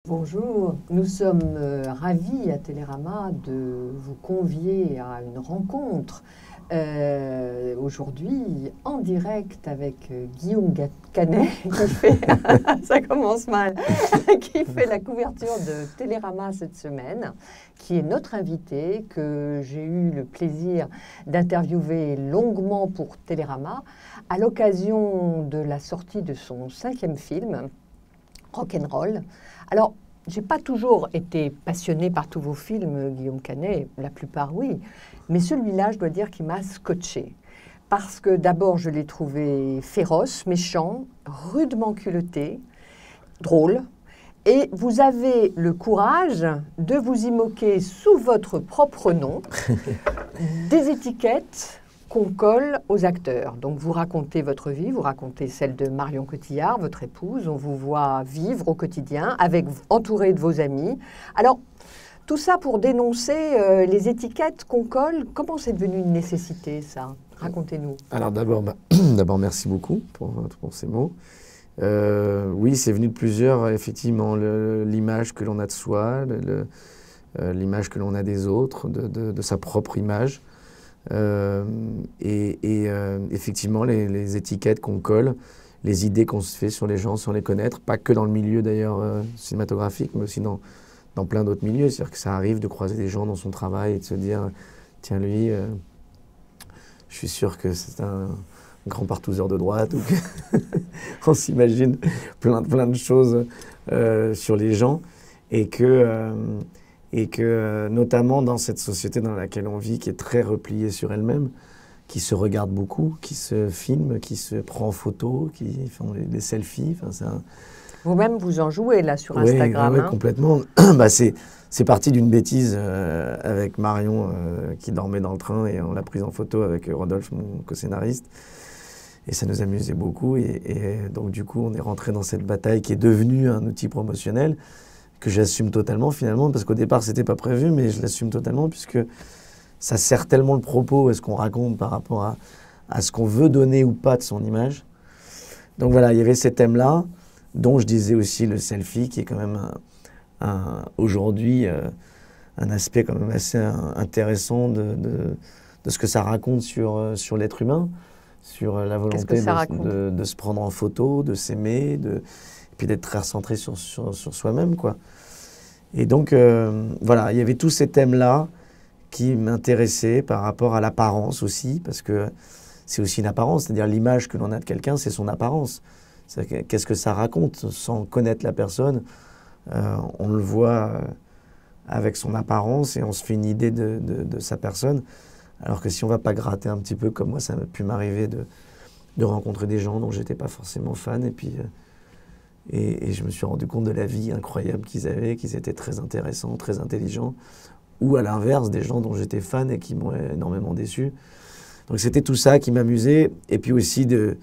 Bonjour, nous sommes ravis à Télérama de vous convier à une rencontre aujourd'hui en direct avec Guillaume Canet qui fait, ça commence mal, qui fait la couverture de Télérama cette semaine, qui est notre invité, que j'ai eu le plaisir d'interviewer longuement pour Télérama à l'occasion de la sortie de son 5e film, Rock'n'Roll. Alors, je n'ai pas toujours été passionnée par tous vos films, Guillaume Canet, la plupart oui, mais celui-là, je dois dire qu'il m'a scotché. Parce que d'abord, je l'ai trouvé féroce, méchant, rudement culotté, drôle, et vous avez le courage de vous y moquer sous votre propre nom des étiquettes qu'on colle aux acteurs. Donc vous racontez votre vie, vous racontez celle de Marion Cotillard, votre épouse, on vous voit vivre au quotidien, entouré de vos amis. Alors, tout ça pour dénoncer les étiquettes qu'on colle. Comment c'est devenu une nécessité, ça? Racontez-nous. Alors d'abord, merci beaucoup pour ces mots. Oui, c'est venu de plusieurs, effectivement, l'image que l'on a de soi, l'image que l'on a des autres, de sa propre image. Effectivement, les étiquettes qu'on colle, les idées qu'on se fait sur les gens sans les connaître, pas que dans le milieu d'ailleurs cinématographique, mais aussi dans plein d'autres milieux. C'est-à-dire que ça arrive de croiser des gens dans son travail et de se dire « Tiens, lui, je suis sûr que c'est un grand partouzeur de droite. » ou on s'imagine plein de choses sur les gens et que notamment dans cette société dans laquelle on vit, qui est très repliée sur elle-même, qui se regarde beaucoup, qui se filme, qui se prend en photo, qui font des selfies. Enfin, Vous-même, vous en jouez là sur Instagram. Oui, complètement. C'est parti d'une bêtise avec Marion qui dormait dans le train et on l'a prise en photo avec Rodolphe, mon co-scénariste. Et ça nous amusait beaucoup. Et donc du coup, on est rentré dans cette bataille qui est devenue un outil promotionnel que j'assume totalement finalement, parce qu'au départ, c'était pas prévu, mais je l'assume totalement, puisque ça sert tellement le propos et ce qu'on raconte par rapport à ce qu'on veut donner ou pas de son image. Donc voilà, il y avait ces thèmes-là, dont je disais aussi le selfie, qui est quand même aujourd'hui un aspect quand même assez intéressant de ce que ça raconte sur l'être humain, sur la volonté de se prendre en photo, de s'aimer, puis d'être très centré sur soi-même, quoi. Et donc, voilà, il y avait tous ces thèmes-là qui m'intéressaient par rapport à l'apparence aussi, parce que c'est aussi une apparence, c'est-à-dire l'image que l'on a de quelqu'un, c'est son apparence. Qu'est-ce que ça raconte sans connaître la personne? On le voit avec son apparence et on se fait une idée de sa personne, alors que si on ne va pas gratter un petit peu, comme moi, ça m'a pu m'arriver de rencontrer des gens dont je n'étais pas forcément fan, et puis... Et je me suis rendu compte de la vie incroyable qu'ils avaient, qu'ils étaient très intéressants, très intelligents, ou à l'inverse, des gens dont j'étais fan et qui m'ont énormément déçu. Donc c'était tout ça qui m'amusait, et puis aussi de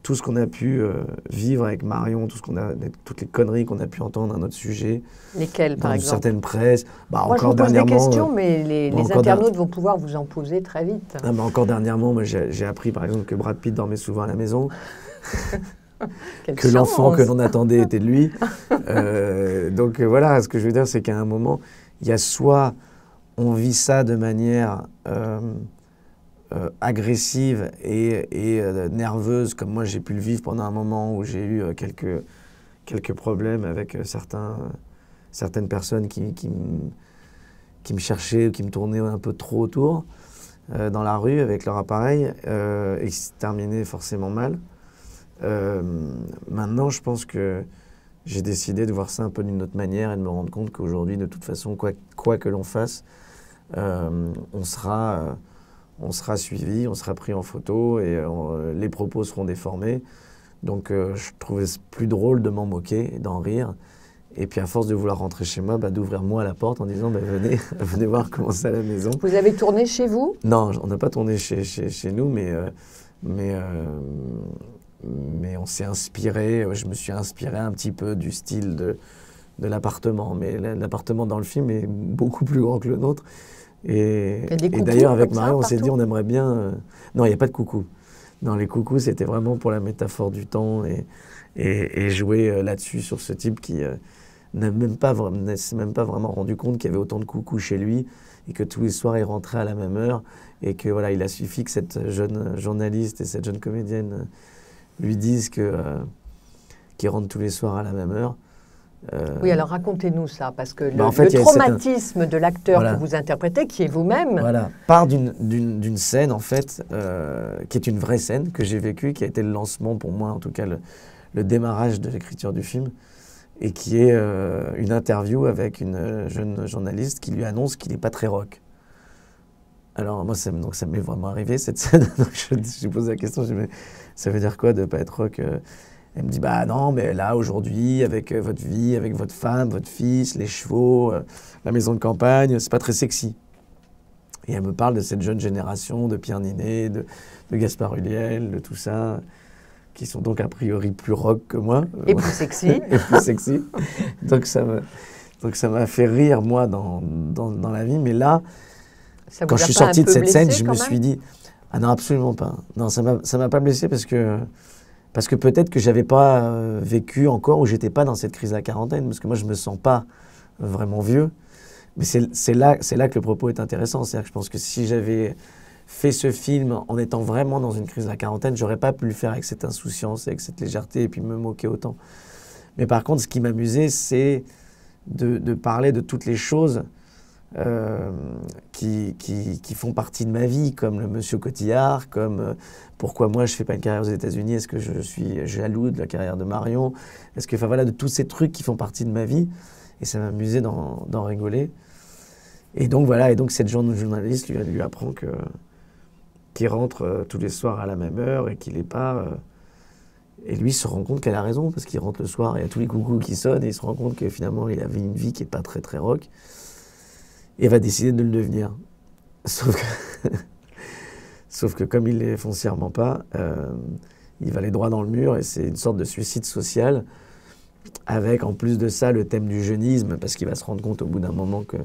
tout ce qu'on a pu vivre avec Marion, toutes les conneries qu'on a pu entendre à notre sujet. Lesquelles, par exemple? Dans certaines presses. Moi, encore je vous pose des questions, mais les internautes vont pouvoir vous en poser très vite. Ah, encore dernièrement, j'ai appris par exemple que Brad Pitt dormait souvent à la maison. Que l'enfant que l'on attendait était de lui. Donc voilà, ce que je veux dire, c'est qu'à un moment, il y a soit on vit ça de manière agressive et nerveuse, comme moi j'ai pu le vivre pendant un moment où j'ai eu quelques problèmes avec certaines personnes qui me cherchaient ou qui me tournaient un peu trop autour dans la rue avec leur appareil et qui se terminaient forcément mal. Maintenant, je pense que j'ai décidé de voir ça un peu d'une autre manière et de me rendre compte qu'aujourd'hui, de toute façon, quoi que l'on fasse, on sera suivi, on sera pris en photo et les propos seront déformés. Donc, je trouvais plus drôle de m'en moquer et d'en rire. Et puis, à force de vouloir rentrer chez moi, d'ouvrir moi la porte en disant venez voir comment c'est à la maison. Vous avez tourné chez vous? Non, on n'a pas tourné chez nous, mais on s'est inspiré, je me suis inspiré un petit peu du style de l'appartement. Mais l'appartement dans le film est beaucoup plus grand que le nôtre. Et d'ailleurs, avec Marion, on s'est dit on aimerait bien... Non, il n'y a pas de coucou. Non, les coucous, c'était vraiment pour la métaphore du temps et jouer là-dessus sur ce type qui ne s'est même pas vraiment rendu compte qu'il y avait autant de coucous chez lui et que tous les soirs il rentrait à la même heure et que voilà, il a suffi que cette jeune journaliste et cette jeune comédienne lui disent qu'il rentre tous les soirs à la même heure. Oui, alors racontez-nous ça, parce que en fait, le traumatisme de l'acteur que vous interprétez, qui est vous-même... Voilà, part d'une scène, en fait, qui est une vraie scène que j'ai vécue, qui a été le lancement, pour moi, en tout cas, le démarrage de l'écriture du film, et qui est une interview avec une jeune journaliste qui lui annonce qu'il n'est pas très rock. Alors, moi, ça m'est vraiment arrivé, cette scène. Donc, je lui pose la question, je dis, mais ça veut dire quoi de ne pas être rock Elle me dit, bah non, mais là, aujourd'hui, avec votre vie, avec votre femme, votre fils, les chevaux, la maison de campagne, c'est pas très sexy. Et elle me parle de cette jeune génération, de Pierre Ninet, de Gaspard Ulliel, de tout ça, qui sont donc a priori plus rock que moi. Et plus sexy. Et plus sexy. Donc ça m'a fait rire, moi, dans la vie. Mais là, quand je suis sorti de cette scène, je me suis dit, ah non, absolument pas. Non, ça m'a pas blessé parce que peut-être que j'avais pas vécu encore ou j'étais pas dans cette crise de la quarantaine, parce que moi je me sens pas vraiment vieux. Mais c'est là que le propos est intéressant. C'est-à-dire que je pense que si j'avais fait ce film en étant vraiment dans une crise de la quarantaine, j'aurais pas pu le faire avec cette insouciance, avec cette légèreté et puis me moquer autant. Mais par contre, ce qui m'amusait, c'est de parler de toutes les choses qui font partie de ma vie, comme le Monsieur Cotillard, comme pourquoi moi je fais pas une carrière aux États-Unis, est-ce que je suis jaloux de la carrière de Marion, est-ce que, enfin voilà, de tous ces trucs qui font partie de ma vie, et ça m'amusait d'en rigoler. Et donc voilà, et donc cette journaliste lui apprend qu'il rentre tous les soirs à la même heure et qu'il n'est pas... et lui se rend compte qu'elle a raison, parce qu'il rentre le soir, il y a tous les coucous qui sonnent, et il se rend compte que finalement il avait une vie qui n'est pas très très rock. Et va décider de le devenir. Sauf que comme il ne l'est foncièrement pas, il va aller droit dans le mur et c'est une sorte de suicide social avec en plus de ça le thème du jeunisme, parce qu'il va se rendre compte au bout d'un moment que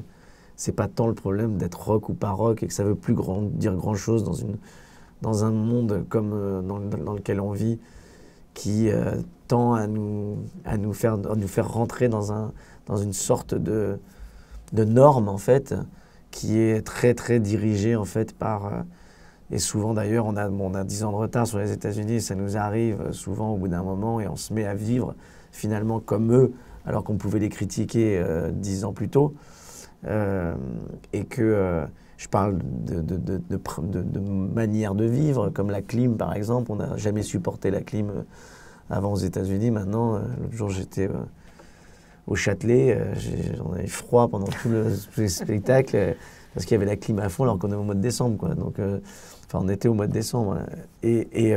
c'est pas tant le problème d'être rock ou pas rock et que ça veut plus dire grand chose dans un monde comme dans lequel on vit, qui tend à nous faire rentrer dans une sorte de norme, en fait, qui est très, très dirigée, en fait, par... et souvent, d'ailleurs, on a 10 ans de retard sur les États-Unis, ça nous arrive souvent au bout d'un moment, et on se met à vivre, finalement, comme eux, alors qu'on pouvait les critiquer 10 ans plus tôt. Et que je parle de manière de vivre, comme la clim, par exemple. On n'a jamais supporté la clim avant aux États-Unis. Maintenant, l'autre jour, j'étais... au Châtelet, j'en avais froid pendant tout le spectacle parce qu'il y avait la clim à fond alors qu'on est au mois de décembre, quoi. Donc, enfin, on était au mois de décembre. Et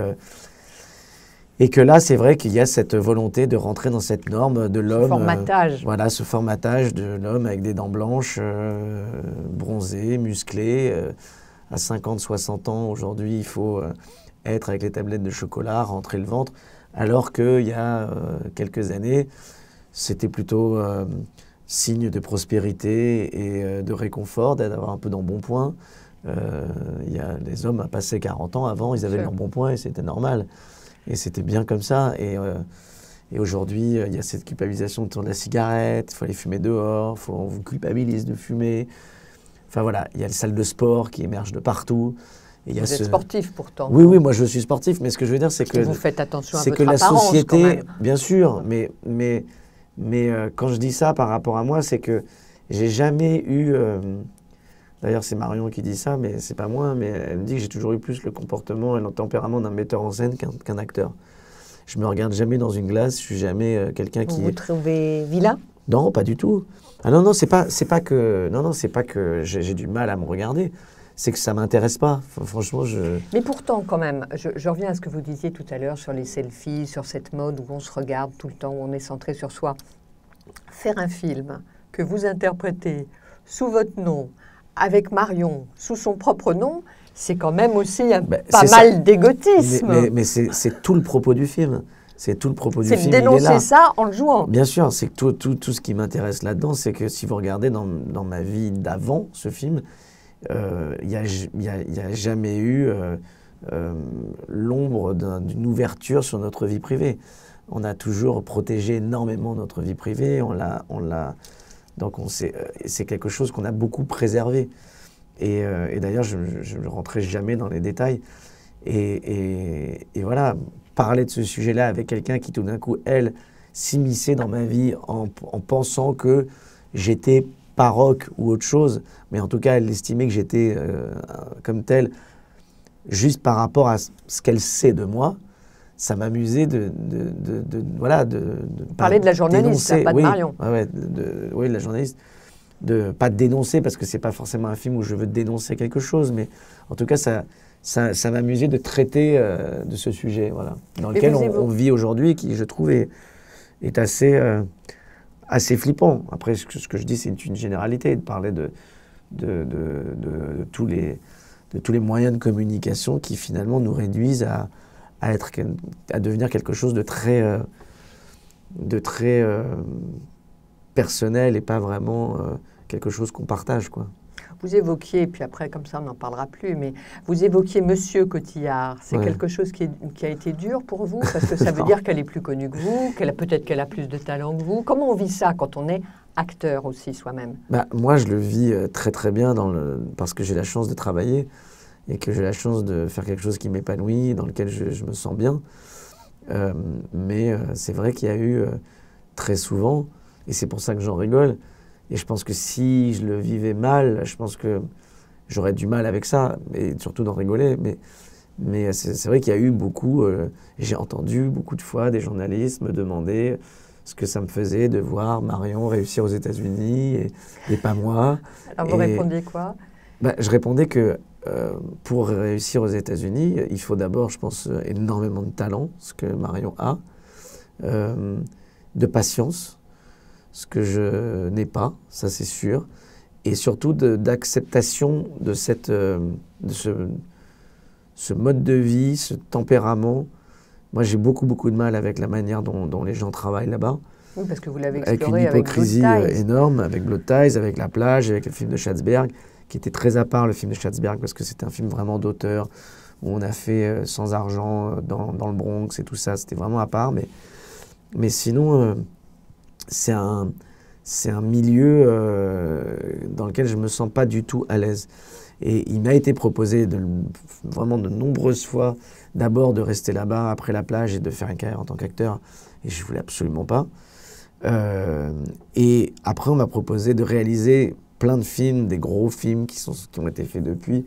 que là, c'est vrai qu'il y a cette volonté de rentrer dans cette norme de l'homme. Ce formatage. Voilà, ce formatage de l'homme avec des dents blanches, bronzé, musclé. À 50, 60 ans, aujourd'hui, il faut être avec les tablettes de chocolat, rentrer le ventre. Alors qu'il y a quelques années, c'était plutôt signe de prospérité et de réconfort, d'avoir un peu d'embonpoint. Les hommes passaient 40 ans avant, ils avaient l'embonpoint et c'était normal. Et c'était bien comme ça. Et aujourd'hui, il y a cette culpabilisation autour de la cigarette, il faut aller fumer dehors, on vous culpabilise de fumer. Enfin voilà, il y a les salles de sport qui émergent de partout. Et vous êtes sportif pourtant. Oui, moi je suis sportif, mais ce que je veux dire, c'est que... vous faites attention à votre apparence, quand même. C'est que la société, bien sûr, mais quand je dis ça par rapport à moi, c'est que j'ai jamais eu... D'ailleurs, c'est Marion qui dit ça, mais c'est pas moi, mais elle me dit que j'ai toujours eu plus le comportement et le tempérament d'un metteur en scène qu'un acteur. Je me regarde jamais dans une glace, je suis jamais quelqu'un qui... Vous trouvez vilain ? Non, pas du tout. Ah non, c'est pas que j'ai du mal à me regarder. C'est que ça m'intéresse pas. Franchement, Mais pourtant, quand même, je reviens à ce que vous disiez tout à l'heure sur les selfies, sur cette mode où on se regarde tout le temps, où on est centré sur soi. Faire un film que vous interprétez sous votre nom, avec Marion, sous son propre nom, c'est quand même aussi pas mal d'égotisme. Mais c'est tout le propos du film. C'est tout le propos du film. C'est de dénoncer ça en le jouant. Bien sûr, c'est que tout ce qui m'intéresse là-dedans, c'est que si vous regardez dans ma vie d'avant ce film, il n'y a jamais eu l'ombre d'une ouverture sur notre vie privée. on a toujours protégé énormément notre vie privée. Donc c'est quelque chose qu'on a beaucoup préservé. Et d'ailleurs, je ne rentrais jamais dans les détails. Et voilà, parler de ce sujet-là avec quelqu'un qui tout d'un coup, elle, s'immisçait dans ma vie en pensant que j'étais paroque ou autre chose, mais en tout cas, elle estimait que j'étais comme tel, juste par rapport à ce qu'elle sait de moi. Ça m'amusait de parler de la journaliste, là, pas de Marion. Oui, de la journaliste. De pas dénoncer, parce que c'est pas forcément un film où je veux dénoncer quelque chose, mais en tout cas, ça m'amusait de traiter de ce sujet, voilà, dans lequel on vit aujourd'hui, qui, je trouve, est assez flippant. Après, ce que je dis, c'est une généralité, de parler de tous les moyens de communication qui, finalement, nous réduisent à devenir quelque chose de très personnel et pas vraiment quelque chose qu'on partage, quoi. Vous évoquiez, puis après, comme ça, on n'en parlera plus, mais vous évoquiez Monsieur Cotillard. C'est quelque chose qui a été dur pour vous, parce que ça veut dire qu'elle est plus connue que vous, peut-être qu'elle a plus de talent que vous. Comment on vit ça quand on est acteur aussi soi-même? Moi, je le vis très très bien parce que j'ai la chance de travailler et que j'ai la chance de faire quelque chose qui m'épanouit, dans lequel je me sens bien. Mais c'est vrai qu'il y a eu très souvent, et c'est pour ça que j'en rigole, et je pense que si je le vivais mal, je pense que j'aurais du mal avec ça, et surtout d'en rigoler. Mais c'est vrai qu'il y a eu beaucoup, j'ai entendu beaucoup de fois des journalistes me demander ce que ça me faisait de voir Marion réussir aux États-Unis et pas moi. Alors vous répondiez quoi? Je répondais que pour réussir aux États-Unis, il faut d'abord, je pense, énormément de talent, ce que Marion a, de patience, ce que je n'ai pas, ça c'est sûr, et surtout d'acceptation de ce mode de vie, ce tempérament. Moi, j'ai beaucoup de mal avec la manière dont les gens travaillent là-bas. Oui, parce que vous l'avez exploré avec une hypocrisie énorme, avec Blood Ties, avec La Plage, avec le film de Schatzberg, qui était très à part, le film de Schatzberg, parce que c'était un film vraiment d'auteur, où on a fait sans argent dans le Bronx et tout ça. C'était vraiment à part, mais sinon, c'est un milieu dans lequel je ne me sens pas du tout à l'aise. Et il m'a été proposé vraiment de nombreuses fois, d'abord de rester là-bas, après La Plage, et de faire une carrière en tant qu'acteur, et je ne voulais absolument pas. Et après, on m'a proposé de réaliser plein de films, des gros films qui ont été faits depuis,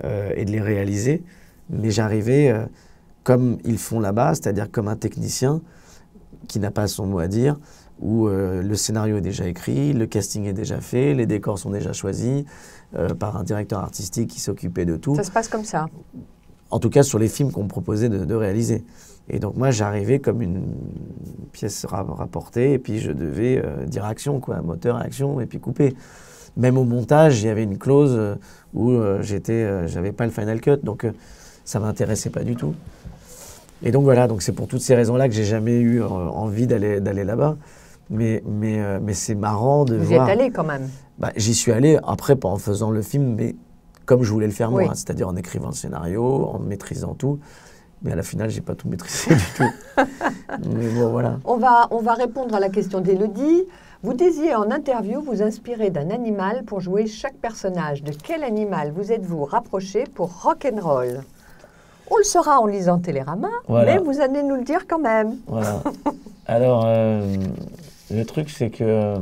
et de les réaliser. Mais j'arrivais comme ils font là-bas, c'est-à-dire comme un technicien qui n'a pas son mot à dire, où le scénario est déjà écrit, le casting est déjà fait, les décors sont déjà choisis par un directeur artistique qui s'occupait de tout. Ça se passe comme ça? En tout cas, sur les films qu'on me proposait de réaliser. Et donc moi, j'arrivais comme une pièce rapportée, et puis je devais dire action, quoi, moteur, action, et puis couper. Même au montage, il y avait une clause où j'avais pas le final cut, donc ça m'intéressait pas du tout. Et donc voilà, donc c'est pour toutes ces raisons-là que j'ai jamais eu envie d'aller là-bas. Mais c'est marrant de voir... Vous y êtes allé quand même? J'y suis allé, après, pas en faisant le film, mais comme je voulais le faire moi, c'est-à-dire en écrivant le scénario, en maîtrisant tout. Mais à la finale, j'ai pas tout maîtrisé du tout. Mais bon, voilà. On va répondre à la question d'Élodie. Vous disiez en interview vous inspirer d'un animal pour jouer chaque personnage. De quel animal vous êtes-vous rapproché pour rock'n'roll? On le saura en lisant Télérama, mais vous allez nous le dire quand même. Voilà. Alors, le truc, c'est que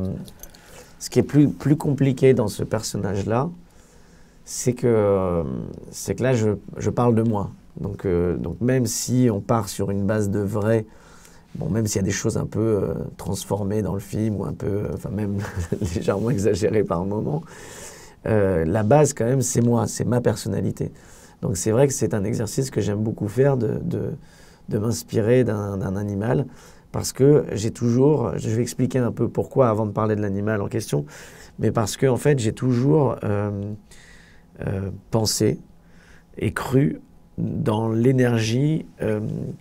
ce qui est plus compliqué dans ce personnage-là, c'est que là, je parle de moi. Donc même si on part sur une base de vrai, bon, même s'il y a des choses un peu transformées dans le film, ou un peu, enfin même légèrement exagérées par moment, la base quand même, c'est moi, c'est ma personnalité. Donc c'est vrai que c'est un exercice que j'aime beaucoup faire, de m'inspirer d'un animal, parce que j'ai toujours, je vais expliquer un peu pourquoi avant de parler de l'animal en question, mais parce que en fait j'ai toujours pensé et cru dans l'énergie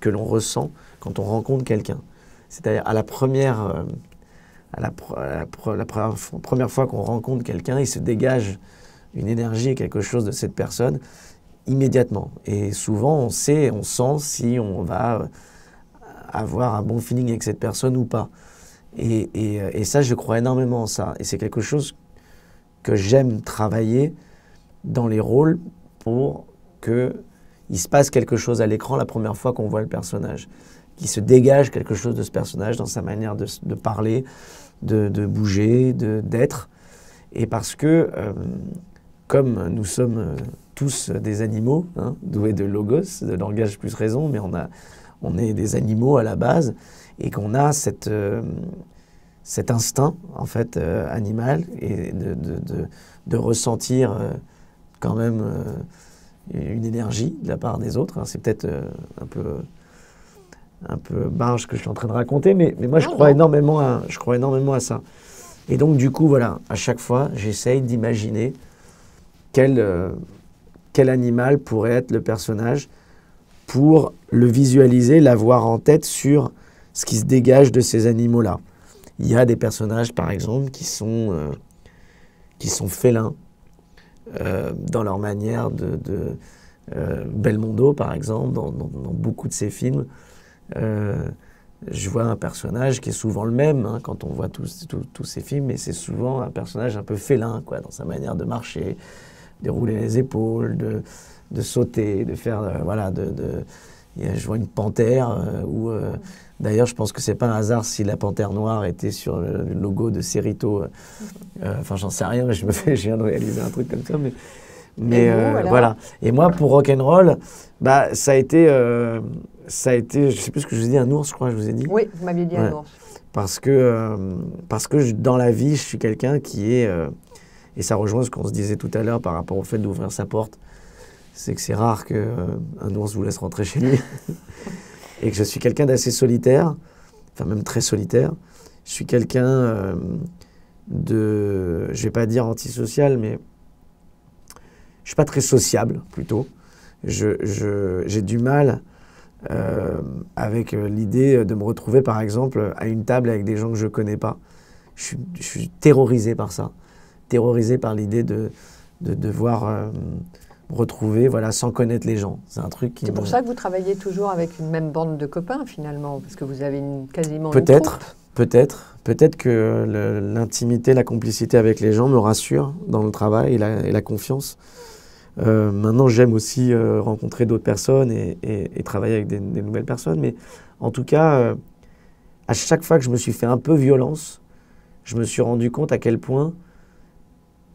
que l'on ressent quand on rencontre quelqu'un. C'est-à-dire à la première fois qu'on rencontre quelqu'un, il se dégage une énergie, quelque chose de cette personne immédiatement. Et souvent, on sent si on va avoir un bon feeling avec cette personne ou pas. Et ça, je crois énormément en ça. Et c'est quelque chose que j'aime travailler dans les rôles pour qu'il se passe quelque chose à l'écran la première fois qu'on voit le personnage. Qu'il se dégage quelque chose de ce personnage dans sa manière de parler, de bouger, d'être. Et parce que, comme nous sommes tous des animaux, hein, doués de logos, de langage plus raison, mais on est des animaux à la base, et qu'on a cet instinct, en fait, animal, et de ressentir quand même une énergie de la part des autres. Hein. C'est peut-être un peu barge ce que je suis en train de raconter, mais moi je crois énormément à ça. Et donc du coup, voilà, à chaque fois, j'essaye d'imaginer quel animal pourrait être le personnage pour le visualiser, l'avoir en tête sur ce qui se dégage de ces animaux-là. Il y a des personnages, par exemple, qui sont félins dans leur manière Belmondo, par exemple, dans beaucoup de ses films. Je vois un personnage qui est souvent le même hein, quand on voit tous ces films, mais c'est souvent un personnage un peu félin, quoi, dans sa manière de marcher, de rouler les épaules, de sauter, de faire, voilà, je vois une panthère d'ailleurs, je pense que c'est pas un hasard si la panthère noire était sur le logo de Cerrito. Enfin, j'en sais rien, mais je viens de réaliser un truc comme ça, mais voilà. Et moi, pour rock'n'roll, bah, ça a été, je sais plus ce que je vous ai dit, un ours, je crois, je vous ai dit. Oui, vous m'aviez dit un ours. Parce que dans la vie, je suis quelqu'un qui est, et ça rejoint ce qu'on se disait tout à l'heure par rapport au fait d'ouvrir sa porte, c'est que c'est rare qu'un ours vous laisse rentrer chez lui. Et que je suis quelqu'un d'assez solitaire, enfin même très solitaire. Je suis quelqu'un je vais pas dire antisocial, mais je suis pas très sociable plutôt. J'ai du mal avec l'idée de me retrouver par exemple à une table avec des gens que je connais pas. Je suis terrorisé par ça, terrorisé par l'idée de devoir retrouver, voilà, sans connaître les gens. C'est un truc qui... C'est pour ça que vous travaillez toujours avec une même bande de copains, finalement, parce que vous avez quasiment une troupe. Peut-être que l'intimité, la complicité avec les gens me rassure dans le travail et la confiance. Maintenant, j'aime aussi rencontrer d'autres personnes et travailler avec des nouvelles personnes, mais en tout cas, à chaque fois que je me suis fait un peu violence, je me suis rendu compte à quel point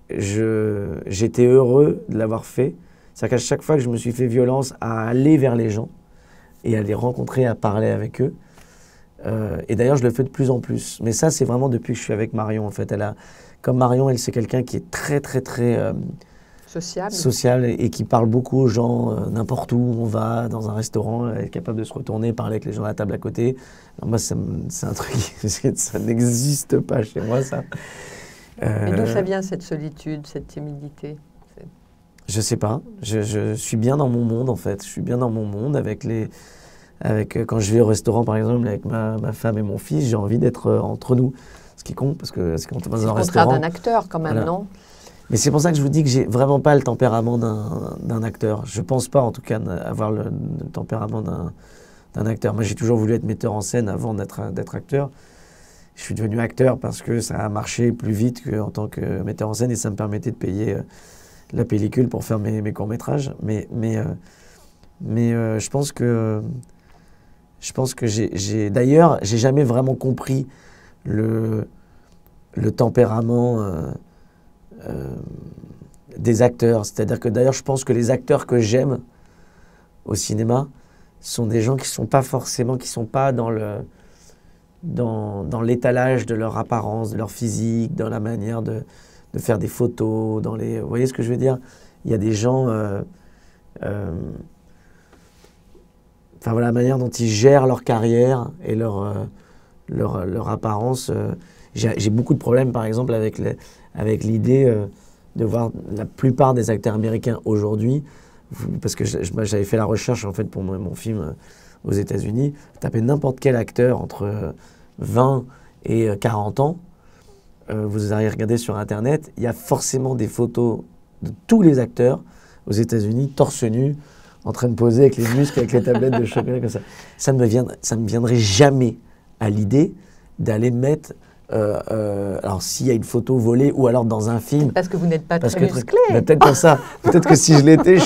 j'étais heureux de l'avoir fait. C'est-à-dire qu'à chaque fois que je me suis fait violence à aller vers les gens et à les rencontrer, à parler avec eux, et d'ailleurs je le fais de plus en plus. Mais ça, c'est vraiment depuis que je suis avec Marion, en fait. Comme Marion, c'est quelqu'un qui est très, très, très sociable et qui parle beaucoup aux gens, n'importe où on va, dans un restaurant, elle est capable de se retourner, parler avec les gens à la table à côté. Alors moi, c'est un truc, ça n'existe pas chez moi, ça. Mais d'où ça vient, cette solitude, cette timidité? Je sais pas. Je suis bien dans mon monde, en fait. Je suis bien dans mon monde quand je vais au restaurant, par exemple, avec ma femme et mon fils, j'ai envie d'être entre nous. Ce qui compte, parce que c'est quand on va dans un restaurant... C'est le contraire d'un acteur, quand même, voilà. Non? Mais c'est pour ça que je vous dis que j'ai vraiment pas le tempérament d'un acteur. Je pense pas, en tout cas, avoir le tempérament d'un acteur. Moi, j'ai toujours voulu être metteur en scène avant d'être acteur. Je suis devenu acteur parce que ça a marché plus vite qu'en tant que metteur en scène et ça me permettait de payer la pellicule pour faire mes courts-métrages. Mais je pense que d'ailleurs, j'ai jamais vraiment compris le tempérament des acteurs. C'est-à-dire que d'ailleurs, je pense que les acteurs que j'aime au cinéma sont des gens qui sont pas dans l'étalage de leur apparence, de leur physique, dans la manière de faire des photos, vous voyez ce que je veux dire? Il y a des gens, enfin voilà, la manière dont ils gèrent leur carrière et leur apparence. J'ai beaucoup de problèmes, par exemple, avec l'idée de voir la plupart des acteurs américains aujourd'hui, parce que j'avais fait la recherche en fait pour mon film aux États-Unis, tapez n'importe quel acteur entre 20 et 40 ans, vous allez regarder sur Internet, il y a forcément des photos de tous les acteurs aux États-Unis, torse nu, en train de poser avec les muscles, avec les tablettes de chocolat comme ça. Ça me viendrait jamais à l'idée d'aller mettre... alors s'il y a une photo volée ou alors dans un film... Parce que vous n'êtes pas très musclé. Peut-être pour ça. Peut-être que si je l'étais, je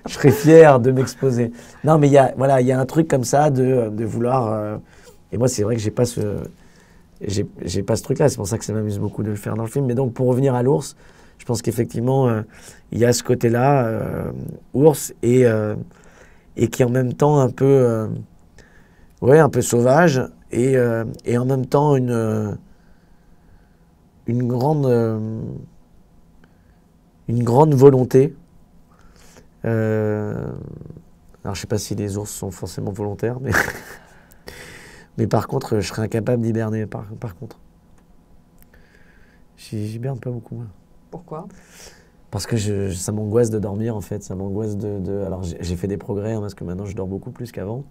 serais fier de m'exposer. Non, mais il y a un truc comme ça de vouloir... et moi, c'est vrai que j'ai pas ce truc-là. C'est pour ça que ça m'amuse beaucoup de le faire dans le film. Mais donc, pour revenir à l'ours, je pense qu'effectivement, il y a ce côté-là, ours, et qui est en même temps un peu sauvage, et en même temps une grande volonté. Alors, je ne sais pas si les ours sont forcément volontaires, mais par contre, je serais incapable d'hiberner, par contre. J'hiberne pas beaucoup, moi. Pourquoi ? Parce que ça m'angoisse de dormir, en fait. Ça m'angoisse Alors, j'ai fait des progrès, hein, parce que maintenant, je dors beaucoup plus qu'avant.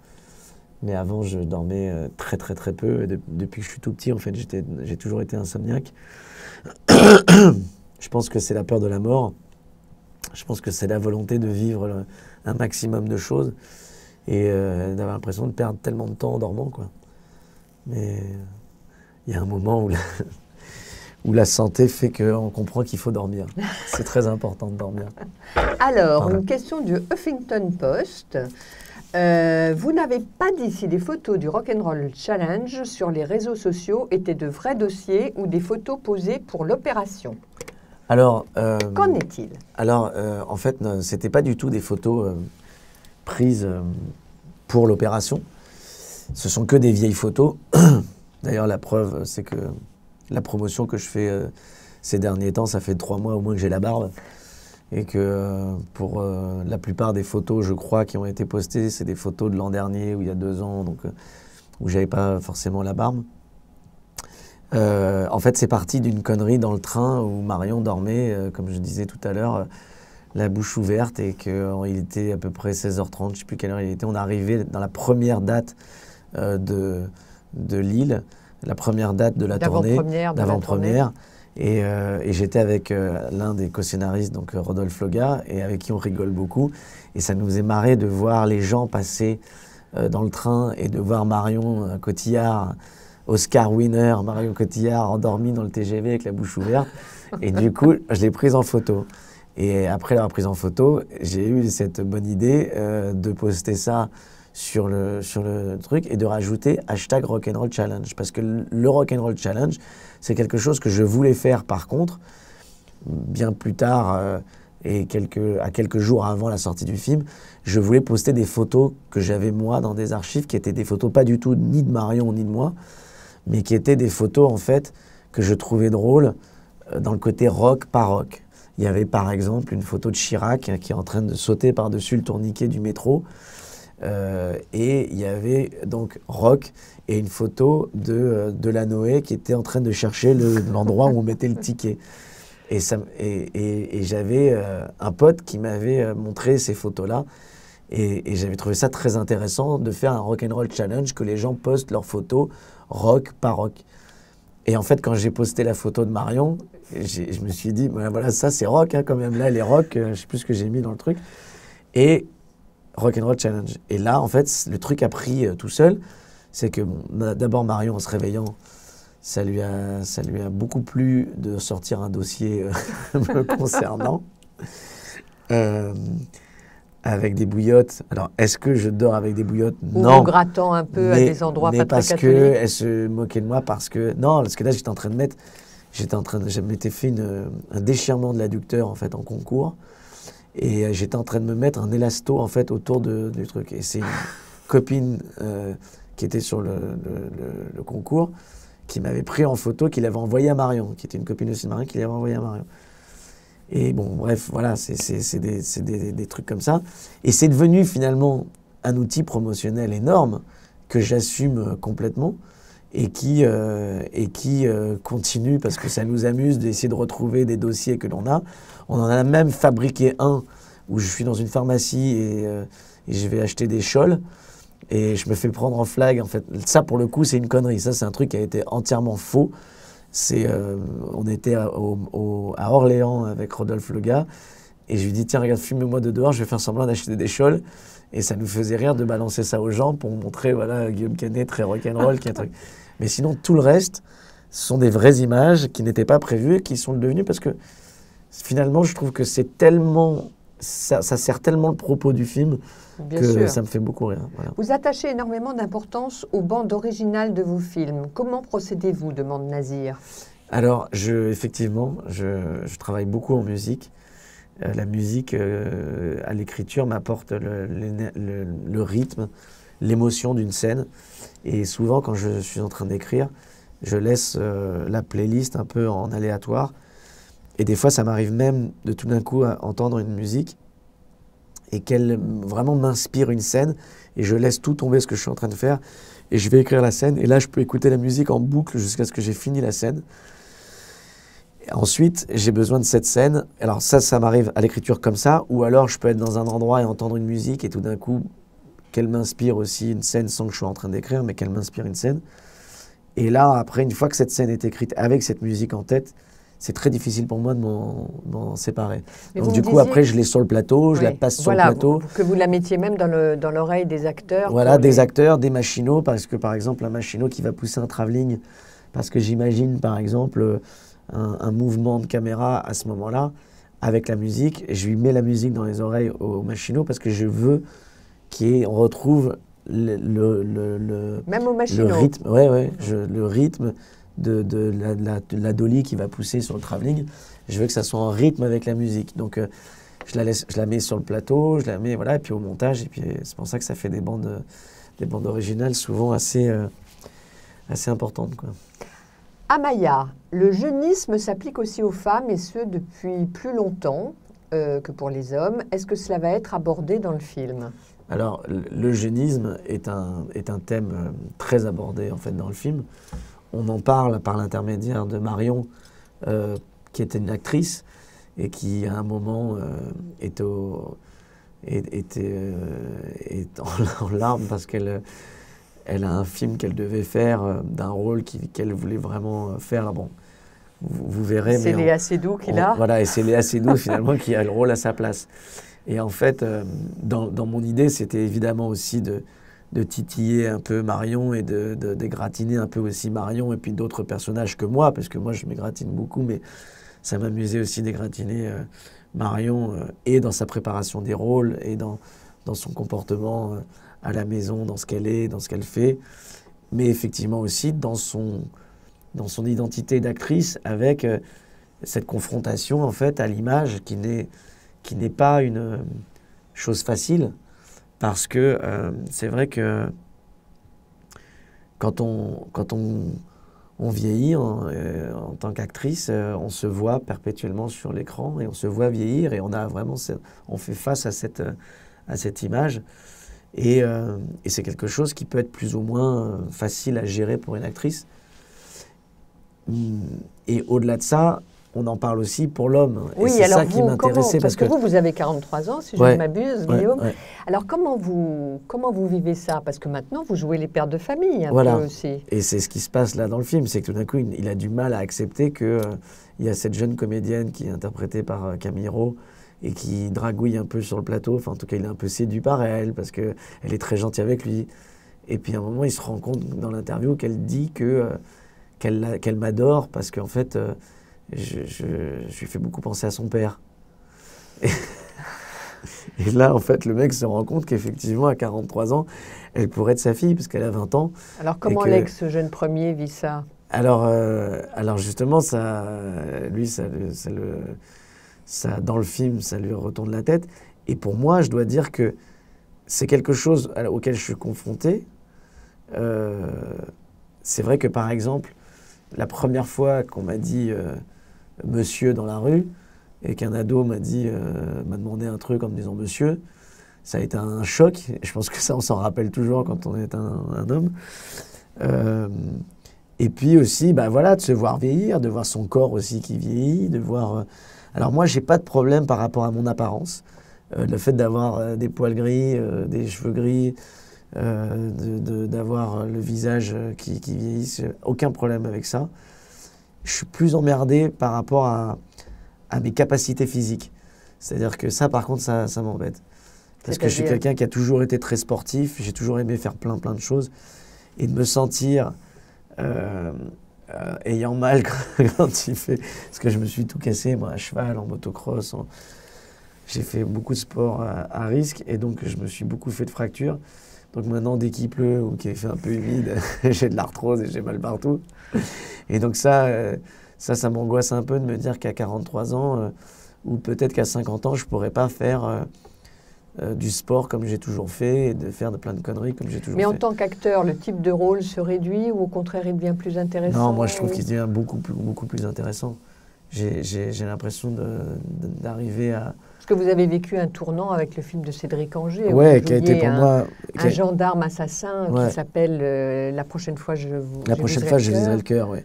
Mais avant, je dormais très, très, très peu. Et depuis que je suis tout petit, en fait, j'ai toujours été insomniaque. Je pense que c'est la peur de la mort. Je pense que c'est la volonté de vivre un maximum de choses et d'avoir l'impression de perdre tellement de temps en dormant, quoi. Mais il y a un moment où la santé fait qu'on comprend qu'il faut dormir. C'est très important de dormir. Alors, voilà. Une question du Huffington Post. Vous n'avez pas dit si les photos du Rock'n'Roll Challenge sur les réseaux sociaux étaient de vrais dossiers ou des photos posées pour l'opération. Alors, qu'en est-il? Alors, en fait, c'était pas du tout des photos prises pour l'opération. Ce sont que des vieilles photos. D'ailleurs, la preuve, c'est que la promotion que je fais ces derniers temps, ça fait 3 mois au moins que j'ai la barbe. Et que pour la plupart des photos, je crois, qui ont été postées, c'est des photos de l'an dernier ou il y a 2 ans, donc où j'avais pas forcément la barbe. En fait, c'est parti d'une connerie dans le train où Marion dormait, comme je disais tout à l'heure, la bouche ouverte, et qu'il était à peu près 16h30, je ne sais plus quelle heure il était. On est arrivé dans la première date de Lille, la première date de la tournée, d'avant-première. Et j'étais avec l'un des co-scénaristes, donc Rodolphe Loga, et avec qui on rigole beaucoup. Et ça nous faisait marrer de voir les gens passer dans le train et de voir Marion Cotillard, Oscar winner, Marion Cotillard, endormie dans le TGV avec la bouche ouverte. Et du coup, je l'ai prise en photo. Et après l'avoir prise en photo, j'ai eu cette bonne idée de poster ça sur le truc et de rajouter #, Rock'n'Roll Challenge. Parce que le Rock'n'Roll Challenge, c'est quelque chose que je voulais faire par contre, bien plus tard et à quelques jours avant la sortie du film. Je voulais poster des photos que j'avais moi dans des archives, qui étaient des photos pas du tout ni de Marion ni de moi, mais qui étaient des photos en fait que je trouvais drôles dans le côté rock, pas rock. Il y avait par exemple une photo de Chirac qui est en train de sauter par-dessus le tourniquet du métro. Et il y avait donc rock et une photo de Delanoë qui était en train de chercher l'endroit où on mettait le ticket. Et j'avais un pote qui m'avait montré ces photos-là. Et j'avais trouvé ça très intéressant de faire un Rock'n'Roll Challenge, que les gens postent leurs photos rock, pas rock. Et en fait, quand j'ai posté la photo de Marion, je me suis dit, voilà, ça c'est rock, hein, quand même. Là, elle est rock, je ne sais plus ce que j'ai mis dans le truc. Et Rock'n'Roll Challenge. Et là, en fait, le truc a pris tout seul. C'est que, d'abord, Marion, en se réveillant, ça lui a beaucoup plu de sortir un dossier me concernant. Avec des bouillottes. Alors, est-ce que je dors avec des bouillottes? Non. Ou en grattant un peu à des endroits pas très catholiques. Mais parce qu'elle se moquait de moi, Non, parce que là, je m'étais fait un déchirement de l'adducteur, en fait, en concours. Et j'étais en train de me mettre un élasto, en fait, autour du truc. Et c'est une copine qui était sur le concours, qui m'avait pris en photo, qui l'avait envoyé à Marion, qui était une copine aussi de Marion, qui l'avait envoyé à Marion. Et bon, bref, voilà, c'est des trucs comme ça. Et c'est devenu finalement un outil promotionnel énorme que j'assume complètement et qui continue, parce que ça nous amuse d'essayer de retrouver des dossiers que l'on a. On en a même fabriqué un où je suis dans une pharmacie et je vais acheter des choles et je me fais prendre en flag. En fait, ça, pour le coup, c'est une connerie. Ça, c'est un truc qui a été entièrement faux. On était à Orléans avec Rodolphe Loga Et je lui dis, tiens, regarde, filme-moi de dehors, je vais faire semblant d'acheter des choles. Et ça nous faisait rire de balancer ça aux gens pour montrer, voilà, Guillaume Canet, très rock'n'roll, qui est un truc. Mais sinon, tout le reste, ce sont des vraies images qui n'étaient pas prévues et qui sont devenues parce que finalement, je trouve que c'est tellement... Ça sert tellement le propos du film Bien que sûr. ça me fait beaucoup rire. Voilà. Vous attachez énormément d'importance aux bandes originales de vos films. Comment procédez-vous, demande Nazir. Alors, effectivement, je travaille beaucoup en musique. La musique, à l'écriture, m'apporte le rythme, l'émotion d'une scène. Et souvent, quand je suis en train d'écrire, je laisse la playlist un peu en aléatoire. Et des fois, ça m'arrive même de tout d'un coup entendre une musique et qu'elle vraiment m'inspire une scène. Et je laisse tout tomber ce que je suis en train de faire. Et je vais écrire la scène. Et là, je peux écouter la musique en boucle jusqu'à ce que j'ai fini la scène. Ensuite, j'ai besoin de cette scène. Alors ça m'arrive à l'écriture comme ça, ou alors je peux être dans un endroit et entendre une musique et tout d'un coup, qu'elle m'inspire aussi une scène sans que je sois en train d'écrire, mais qu'elle m'inspire une scène. Et là, après, une fois que cette scène est écrite avec cette musique en tête, c'est très difficile pour moi de m'en séparer. Mais donc vous du me coup, disiez- après, je l'ai sur le plateau, je Oui, la passe voilà, sur le plateau. que vous la mettiez même dans l'oreille des acteurs. Voilà, pour des les- acteurs, des machinaux, parce que par exemple, un machinot qui va pousser un travelling, parce que j'imagine par exemple un mouvement de caméra à ce moment-là, avec la musique, et je lui mets la musique dans les oreilles au machinot, parce que je veux qu'on retrouve Même au le machinot. rythme, le rythme de la dolly qui va pousser sur le travelling. Je veux que ça soit en rythme avec la musique. Donc je la mets sur le plateau, je la mets, voilà, et puis au montage, et puis c'est pour ça que ça fait des bandes originales souvent assez importantes, quoi. Amaya, le jeunisme s'applique aussi aux femmes et ce depuis plus longtemps que pour les hommes. Est-ce que cela va être abordé dans le film? Alors, le jeunisme est un thème très abordé en fait dans le film. On en parle par l'intermédiaire de Marion, qui était une actrice et qui à un moment est en larmes parce qu'elle a un film qu'elle devait faire d'un rôle qu'elle voulait vraiment faire. Alors bon, vous verrez. C'est mais Léa Seydoux qui l'a. Voilà, et c'est Léa Seydoux finalement qui a le rôle à sa place. Et en fait, dans mon idée, c'était évidemment aussi de titiller un peu Marion et d'égratigner un peu aussi Marion et puis d'autres personnages que moi, parce que moi je m'égratine beaucoup, mais ça m'amusait aussi d'égratigner Marion et dans sa préparation des rôles et dans son comportement à la maison, dans ce qu'elle est, dans ce qu'elle fait, mais effectivement aussi dans son identité d'actrice avec cette confrontation en fait à l'image qui n'est pas une chose facile, parce que c'est vrai que quand on vieillit en tant qu'actrice, on se voit perpétuellement sur l'écran et on se voit vieillir et on fait face à cette image et c'est quelque chose qui peut être plus ou moins facile à gérer pour une actrice. Et au-delà de ça, on en parle aussi pour l'homme. Oui, et c'est alors ça qui m'intéressait. parce que vous avez 43 ans, si je ne m'abuse, Guillaume. Ouais. Alors comment vous vivez ça? Parce que maintenant, vous jouez les pères de famille un Voilà. peu aussi. Et c'est ce qui se passe là dans le film, c'est que tout d'un coup, il a du mal à accepter qu'il y a cette jeune comédienne qui est interprétée par Camille Rault et qui dragouille un peu sur le plateau. Enfin, en tout cas, il est un peu séduit par elle parce qu'elle est très gentille avec lui. Et puis à un moment, il se rend compte dans l'interview qu'elle dit qu'elle m'adore parce qu'en fait... Je lui fais beaucoup penser à son père. Et là, en fait, le mec se rend compte qu'effectivement, à 43 ans, elle pourrait être sa fille, parce qu'elle a 20 ans. Alors, comment l'ex-jeune premier vit ça? Alors justement, lui, dans le film, ça lui retourne la tête. Et pour moi, je dois dire que c'est quelque chose auquel je suis confronté. C'est vrai que, par exemple, la première fois qu'on m'a dit monsieur dans la rue et qu'un ado m'a demandé un truc en me disant monsieur, ça a été un choc. Et je pense que ça, on s'en rappelle toujours quand on est un homme. Et puis aussi, de se voir vieillir, de voir son corps aussi qui vieillit, de voir... Alors moi, j'ai pas de problème par rapport à mon apparence. Le fait d'avoir des poils gris, des cheveux gris, d'avoir le visage qui vieillit, aucun problème avec ça. Je suis plus emmerdé par rapport à mes capacités physiques. C'est-à-dire que ça, par contre, ça m'embête. Parce que je suis quelqu'un qui a toujours été très sportif, j'ai toujours aimé faire plein de choses. Et de me sentir ayant mal quand il fait... Parce que je me suis tout cassé, moi, à cheval, en motocross. J'ai fait beaucoup de sport à risque et donc je me suis beaucoup fait de fractures. Donc maintenant, dès qu'il pleut ou qu'il fait un peu humide, j'ai de l'arthrose et j'ai mal partout. Et donc ça m'angoisse un peu de me dire qu'à 43 ans, ou peut-être qu'à 50 ans, je ne pourrais pas faire du sport comme j'ai toujours fait et de faire plein de conneries comme j'ai toujours fait. Mais en tant qu'acteur, le type de rôle se réduit ou au contraire, il devient plus intéressant? Non, moi je trouve qu'il devient beaucoup plus intéressant. J'ai l'impression d'arriver à... Parce que vous avez vécu un tournant avec le film de Cédric Angers. Ouais, qui a été pour moi... Un gendarme assassin qui s'appelle La prochaine fois, je viserai le cœur, oui.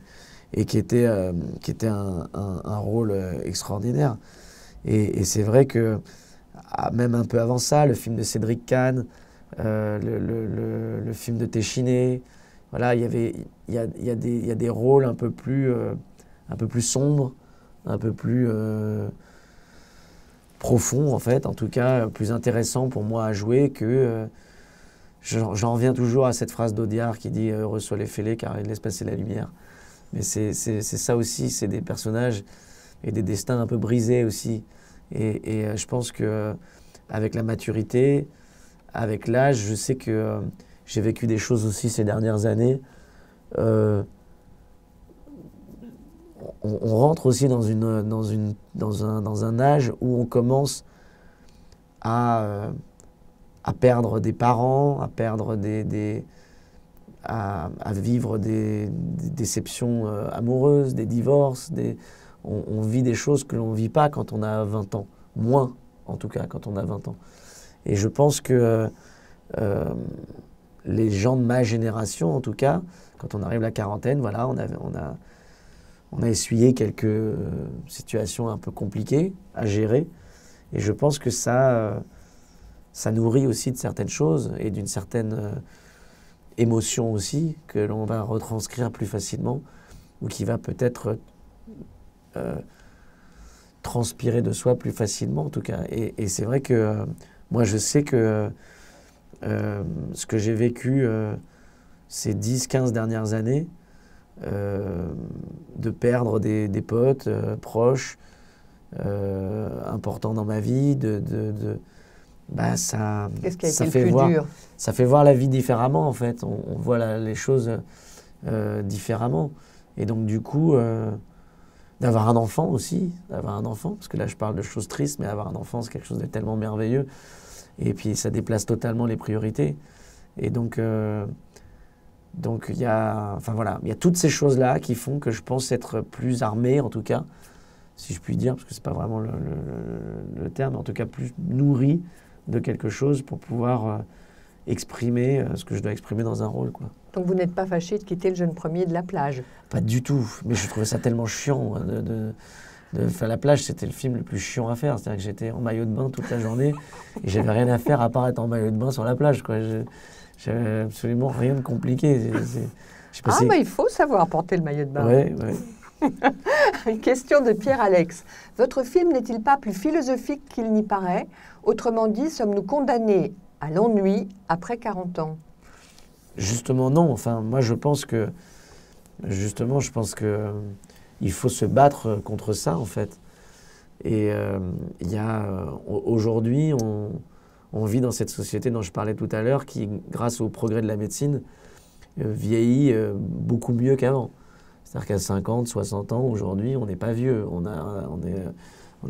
Et qui était un rôle extraordinaire. Et c'est vrai que, même un peu avant ça, le film de Cédric Kahn, le film de Téchiné, voilà, il y a des rôles un peu plus sombres, un peu plus profonds, en fait, en tout cas, plus intéressants pour moi à jouer que... J'en reviens toujours à cette phrase d'Audiard qui dit « Heureux soient les fêlés car ils laissent passer la lumière ». Mais c'est ça aussi, c'est des personnages et des destins un peu brisés aussi. Et je pense qu'avec la maturité, avec l'âge, je sais que j'ai vécu des choses aussi ces dernières années. On rentre aussi dans un âge où on commence à perdre des parents, à perdre à vivre des déceptions amoureuses, des divorces. On vit des choses que l'on ne vit pas quand on a 20 ans. Moins, en tout cas, quand on a 20 ans. Et je pense que les gens de ma génération, en tout cas, quand on arrive à la quarantaine, voilà, on a essuyé quelques situations un peu compliquées à gérer. Et je pense que ça nourrit aussi de certaines choses et d'une certaine émotion aussi que l'on va retranscrire plus facilement ou qui va peut-être transpirer de soi plus facilement en tout cas. Et c'est vrai que moi je sais que ce que j'ai vécu ces 10-15 dernières années, de perdre des potes proches, importants dans ma vie, ça fait voir la vie différemment en fait. On voit les choses différemment. Et donc du coup, d'avoir un enfant aussi, parce que là je parle de choses tristes, mais avoir un enfant c'est quelque chose de tellement merveilleux. Et puis ça déplace totalement les priorités. Et donc il y a toutes ces choses-là qui font que je pense être plus armé en tout cas, si je puis dire, parce que c'est pas vraiment le terme, mais en tout cas plus nourri de quelque chose pour pouvoir exprimer ce que je dois exprimer dans un rôle, quoi. Donc vous n'êtes pas fâché de quitter le jeune premier de la plage? Pas du tout, mais je trouvais ça tellement chiant de faire la plage, c'était le film le plus chiant à faire. C'est-à-dire que j'étais en maillot de bain toute la journée et j'avais rien à faire à part être en maillot de bain sur la plage, quoi. J'avais absolument rien de compliqué. Mais il faut savoir porter le maillot de bain. Oui. Une question de Pierre-Alex. Votre film n'est-il pas plus philosophique qu'il n'y paraît? Autrement dit, sommes-nous condamnés à l'ennui après 40 ans? Justement, non. Enfin, moi, je pense que il faut se battre contre ça, en fait. Et aujourd'hui, on vit dans cette société dont je parlais tout à l'heure qui, grâce au progrès de la médecine, vieillit beaucoup mieux qu'avant. C'est-à-dire qu'à 50, 60 ans, aujourd'hui, on n'est pas vieux. On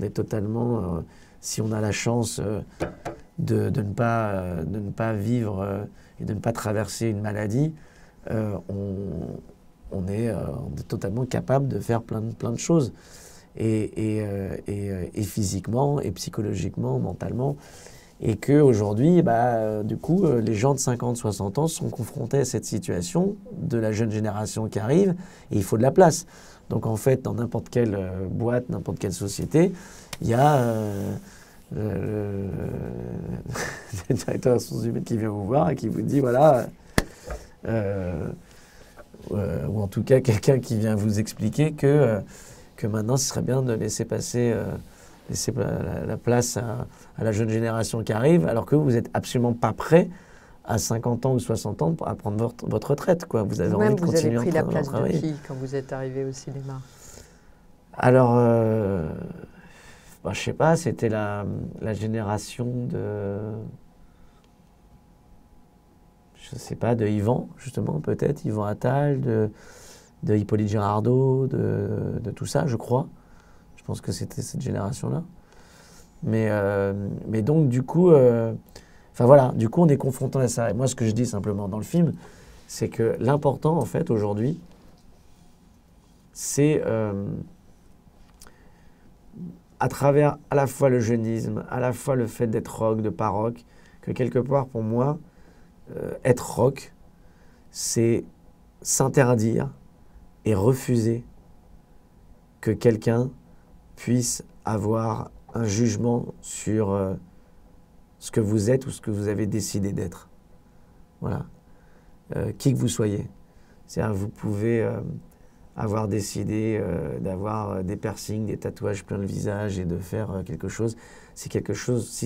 est totalement... si on a la chance de ne pas vivre et de ne pas traverser une maladie, on est totalement capable de faire plein de choses. Et physiquement, et psychologiquement, mentalement. Et qu'aujourd'hui, du coup, les gens de 50, 60 ans sont confrontés à cette situation de la jeune génération qui arrive, et il faut de la place. Donc en fait, dans n'importe quelle boîte, n'importe quelle société, il y a le directeur des ressources humaines qui vient vous voir et qui vous dit, voilà, ou en tout cas quelqu'un qui vient vous expliquer que maintenant, ce serait bien de laisser passer laisser la place à la jeune génération qui arrive, alors que vous n'êtes absolument pas prêt à 50 ans ou 60 ans à prendre votre retraite, quoi. Vous avez envie de continuer vous avez pris la place de travailler. qui quand vous êtes arrivé au cinéma? Alors, je ne sais pas, c'était la génération de... Je ne sais pas, de Yvan, justement, peut-être, Yvan Attal, de Hippolyte Girardot, de tout ça, je crois. Je pense que c'était cette génération-là. Mais donc, du coup... Enfin voilà, du coup, on est confronté à ça. Et moi, ce que je dis simplement dans le film, c'est que l'important, en fait, aujourd'hui, c'est à travers à la fois le jeunisme, à la fois le fait d'être rock, de pas rock, que quelque part, pour moi, être rock, c'est s'interdire et refuser que quelqu'un puisse avoir un jugement sur... ce que vous êtes ou ce que vous avez décidé d'être. Voilà. Qui que vous soyez. C'est-à-dire, vous pouvez avoir décidé d'avoir des piercings, des tatouages plein le visage et de faire quelque chose. Si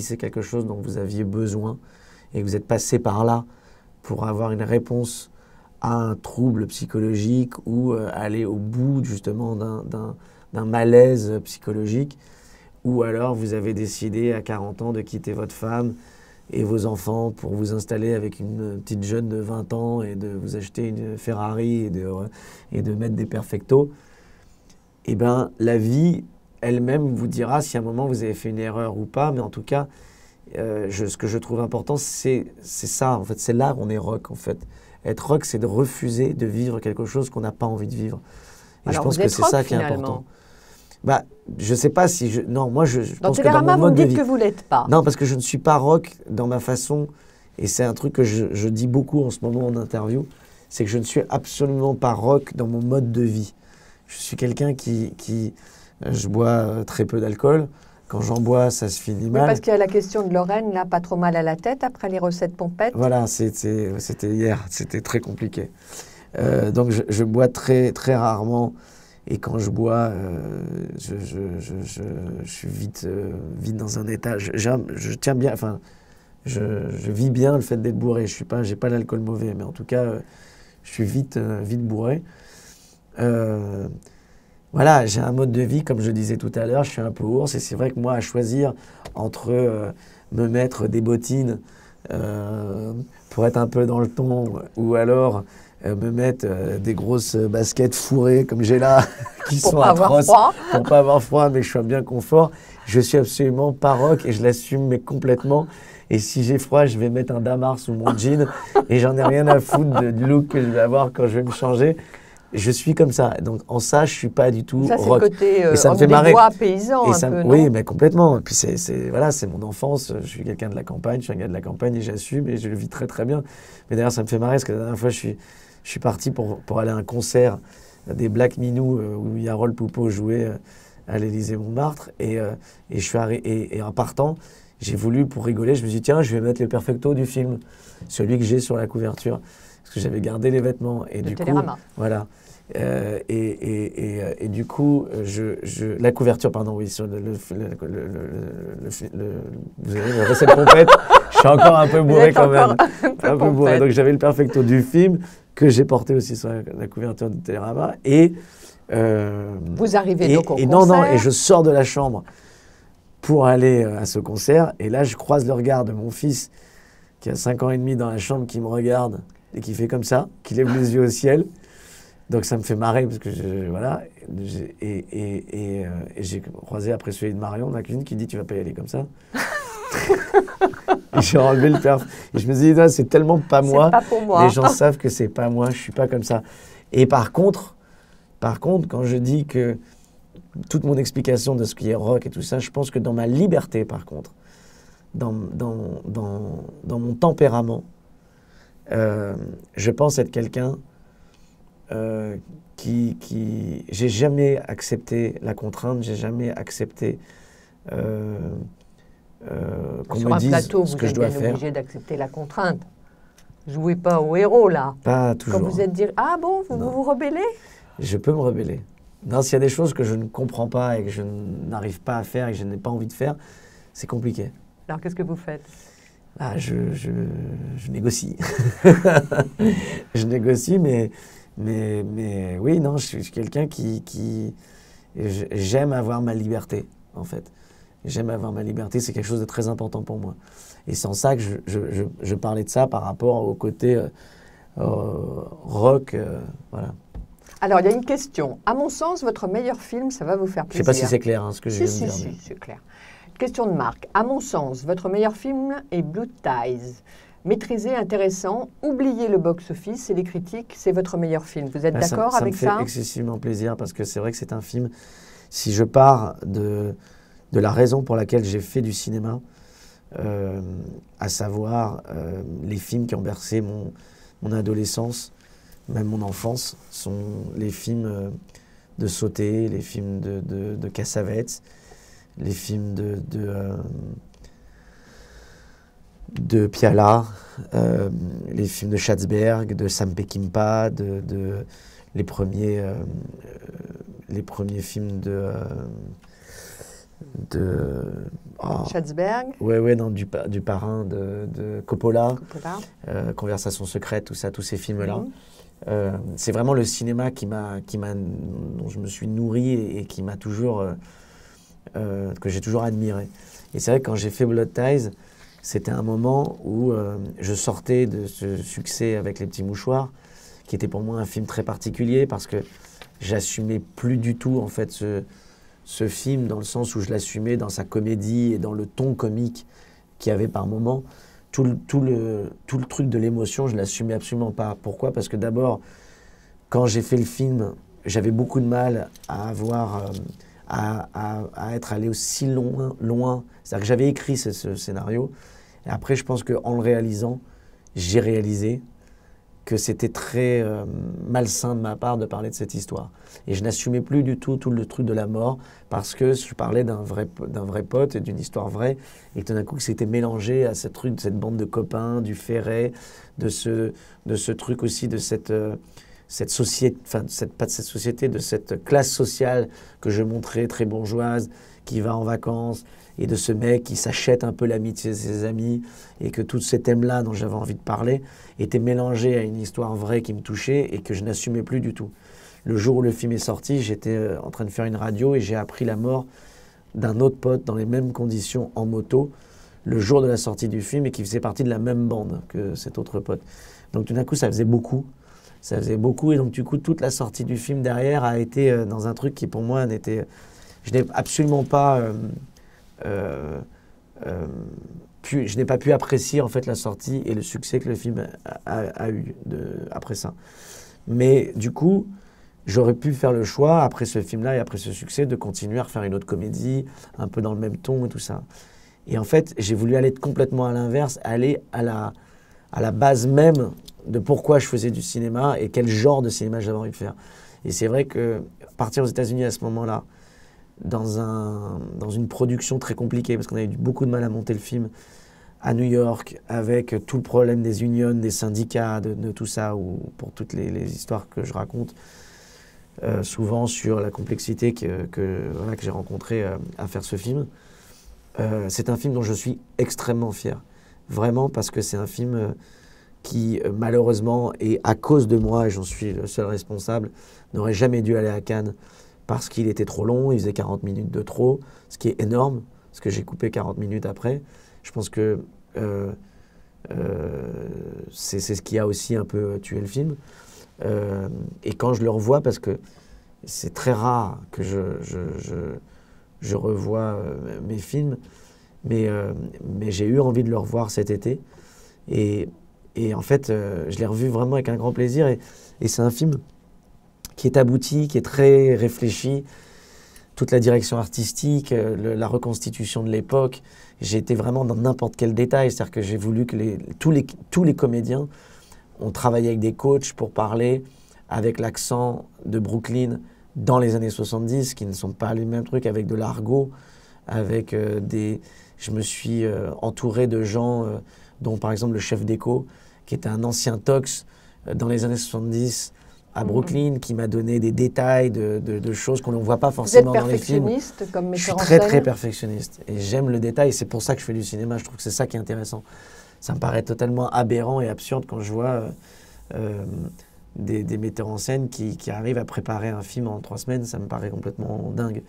c'est quelque chose dont vous aviez besoin et que vous êtes passé par là pour avoir une réponse à un trouble psychologique ou aller au bout justement d'un malaise psychologique, ou alors vous avez décidé à 40 ans de quitter votre femme et vos enfants pour vous installer avec une petite jeune de 20 ans et de vous acheter une Ferrari et de mettre des perfectos, eh bien la vie elle-même vous dira si à un moment vous avez fait une erreur ou pas, mais en tout cas, ce que je trouve important, c'est ça, en fait, c'est là qu'on est rock, en fait. Être rock, c'est de refuser de vivre quelque chose qu'on n'a pas envie de vivre. Et alors je pense que c'est ça qui est important. Bah, je sais pas si je... Non, moi, je pense que dans mon mode de vie... Vous me dites que vous l'êtes pas. Non, parce que je ne suis pas rock dans ma façon, et c'est un truc que je dis beaucoup en ce moment en interview, c'est que je ne suis absolument pas rock dans mon mode de vie. Je suis quelqu'un qui je bois très peu d'alcool. Quand j'en bois, ça se finit mal. Oui, parce qu'il y a la question de Lorraine, là, pas trop mal à la tête après les recettes pompettes. Voilà, c'était hier, c'était très compliqué. Donc, je bois très, très rarement. Et quand je bois, je suis vite dans un état. Je tiens bien, enfin, je vis bien le fait d'être bourré. J'ai pas l'alcool mauvais, mais en tout cas, je suis vite bourré. Voilà, j'ai un mode de vie, comme je disais tout à l'heure, je suis un peu ours. Et c'est vrai que moi, à choisir entre me mettre des bottines pour être un peu dans le ton, ou alors me mettre des grosses baskets fourrées comme j'ai là, qui sont atroces, pour pas avoir froid, mais que je sois bien confort. Je suis absolument pas rock et je l'assume mais complètement. Et si j'ai froid, je vais mettre un damar sous mon jean et j'en ai rien à foutre du look que je vais avoir quand je vais me changer. Je suis comme ça. Donc en ça, je suis pas du tout ça, rock. C'est le côté et ça me fait marrer. Paysan, et un peu, oui, non mais complètement. Et puis voilà, c'est mon enfance. Je suis quelqu'un de la campagne, je suis un gars de la campagne et j'assume et je le vis très très bien. Mais d'ailleurs, ça me fait marrer parce que la dernière fois, je suis parti pour aller à un concert des Black Minous où Yarol Poupeau jouait à l'Élysée-Montmartre et en partant, j'ai voulu, pour rigoler, je me suis dit tiens, je vais mettre le perfecto du film, celui que j'ai sur la couverture, parce que j'avais gardé les vêtements et du Télérama. coup, voilà. Et du coup, la couverture, pardon, oui, sur vous avez une recette complète. Je suis encore un peu bourré quand même, un peu bourré. Donc j'avais le perfecto du film que j'ai porté aussi sur la couverture de Télérama. Et vous arrivez donc au concert. Non, et je sors de la chambre pour aller à ce concert. Et là, je croise le regard de mon fils qui a 5 ans et demi dans la chambre, qui me regarde et qui fait comme ça, qui lève les yeux au ciel. Donc ça me fait marrer parce que voilà. Et j'ai croisé après celui de Marion dans la cuisine qui dit tu vas pas y aller comme ça. Et j'ai enlevé le perf. Et je me suis dit c'est tellement pas moi. Pas pour moi. Les gens savent que c'est pas moi. Je suis pas comme ça. Et par contre, quand je dis que toute mon explication de ce qui est rock et tout ça, je pense que dans ma liberté, par contre, dans mon tempérament, je pense être quelqu'un j'ai jamais accepté la contrainte, j'ai jamais accepté qu'on me dise plateau, ce que je dois faire. Vous êtes obligé d'accepter la contrainte. Jouez pas au héros là. Pas toujours. Quand vous êtes dit ah bon, vous vous rebellez. Je peux me rebeller. Non, s'il y a des choses que je ne comprends pas et que je n'arrive pas à faire et que je n'ai pas envie de faire, c'est compliqué. Alors, qu'est-ce que vous faites? Ah, je négocie. Je négocie, mais oui, non, je suis quelqu'un j'aime avoir ma liberté, en fait. J'aime avoir ma liberté, c'est quelque chose de très important pour moi. Et c'est en ça que je parlais de ça par rapport au côté rock, voilà. Alors, il y a une question. À mon sens, votre meilleur film, ça va vous faire Je ne plaisir. sais pas si c'est clair, hein, ce que je viens de dire. Si, c'est clair. Question de Marc. À mon sens, votre meilleur film est Blue Ties. Maîtrisé, intéressant, oubliez le box-office et les critiques, c'est votre meilleur film. Vous êtes d'accord avec ça? Ça me fait excessivement plaisir parce que c'est vrai que c'est un film, si je pars de la raison pour laquelle j'ai fait du cinéma, à savoir les films qui ont bercé mon adolescence, même mon enfance, sont les films de Sauté, les films de Cassavetes, les films de Piala, les films de Schatzberg, de Sam Peckinpah, les premiers films Schatzberg. Ouais, non, du parrain de Coppola. Conversation secrète, tout ça, tous ces films-là. C'est vraiment le cinéma dont je me suis nourri et qui m'a toujours, que j'ai toujours admiré. Et c'est vrai que quand j'ai fait Blood Ties, c'était un moment où je sortais de ce succès avec Les Petits Mouchoirs, qui était pour moi un film très particulier parce que j'assumais plus du tout en fait ce film dans le sens où je l'assumais dans sa comédie et dans le ton comique qu'il y avait par moment. Tout le truc de l'émotion, je l'assumais absolument pas. Pourquoi? Parce que d'abord, quand j'ai fait le film, j'avais beaucoup de mal à avoir, à être allé aussi loin. C'est-à-dire que j'avais écrit ce scénario. Et après, je pense qu'en le réalisant, j'ai réalisé que c'était très malsain de ma part de parler de cette histoire. Et je n'assumais plus du tout le truc de la mort parce que je parlais d'un vrai pote et d'une histoire vraie et tout d'un coup que c'était mélangé à ce truc, de cette bande de copains, du Ferret, de ce truc aussi, de cette société, enfin pas de cette société, de cette classe sociale que je montrais très bourgeoise, qui va en vacances, et de ce mec qui s'achète un peu l'amitié de ses amis, et que tous ces thèmes-là dont j'avais envie de parler étaient mélangés à une histoire vraie qui me touchait et que je n'assumais plus du tout. Le jour où le film est sorti, j'étais en train de faire une radio et j'ai appris la mort d'un autre pote dans les mêmes conditions en moto, le jour de la sortie du film, et qui faisait partie de la même bande que cet autre pote. Donc tout d'un coup, ça faisait beaucoup. Ça faisait beaucoup, et donc du coup, toute la sortie du film derrière a été dans un truc qui pour moi n'était... Je n'ai absolument pas... je n'ai pas pu apprécier en fait la sortie et le succès que le film a eu après ça. Mais du coup, j'aurais pu faire le choix, après ce film-là et après ce succès, de continuer à refaire une autre comédie, un peu dans le même ton et tout ça. Et en fait, j'ai voulu aller complètement à l'inverse, aller à la base même de pourquoi je faisais du cinéma et quel genre de cinéma j'avais envie de faire. Et c'est vrai que partir aux États-Unis à ce moment-là, dans une production très compliquée, parce qu'on avait eu beaucoup de mal à monter le film, à New York, avec tout le problème des unions, des syndicats, de tout ça, ou pour toutes les histoires que je raconte, souvent sur la complexité que j'ai rencontrée à faire ce film. C'est un film dont je suis extrêmement fier, vraiment, parce que c'est un film qui, malheureusement, et à cause de moi, et j'en suis le seul responsable, n'aurait jamais dû aller à Cannes, parce qu'il était trop long, il faisait 40 minutes de trop, ce qui est énorme, parce que j'ai coupé 40 minutes après. Je pense que c'est ce qui a aussi un peu tué le film. Et quand je le revois, parce que c'est très rare que je revois mes films, mais j'ai eu envie de le revoir cet été. Et en fait, je l'ai revu vraiment avec un grand plaisir. Et c'est un film qui est abouti, qui est très réfléchi. Toute la direction artistique, la reconstitution de l'époque. J'ai été vraiment dans n'importe quel détail. C'est-à-dire que j'ai voulu que tous les comédiens ont travaillé avec des coachs pour parler avec l'accent de Brooklyn dans les années 70, qui ne sont pas les mêmes trucs, avec de l'argot, avec Je me suis entouré de gens, dont par exemple le chef d'écho, qui était un ancien tox dans les années 70, à Brooklyn, qui m'a donné des détails de choses qu'on ne voit pas forcément dans les films. Vous êtes perfectionniste comme Je suis metteur en scène? très perfectionniste et j'aime le détail. C'est pour ça que je fais du cinéma. Je trouve que c'est ça qui est intéressant. Ça me paraît totalement aberrant et absurde quand je vois des metteurs en scène qui arrivent à préparer un film en 3 semaines. Ça me paraît complètement dingue.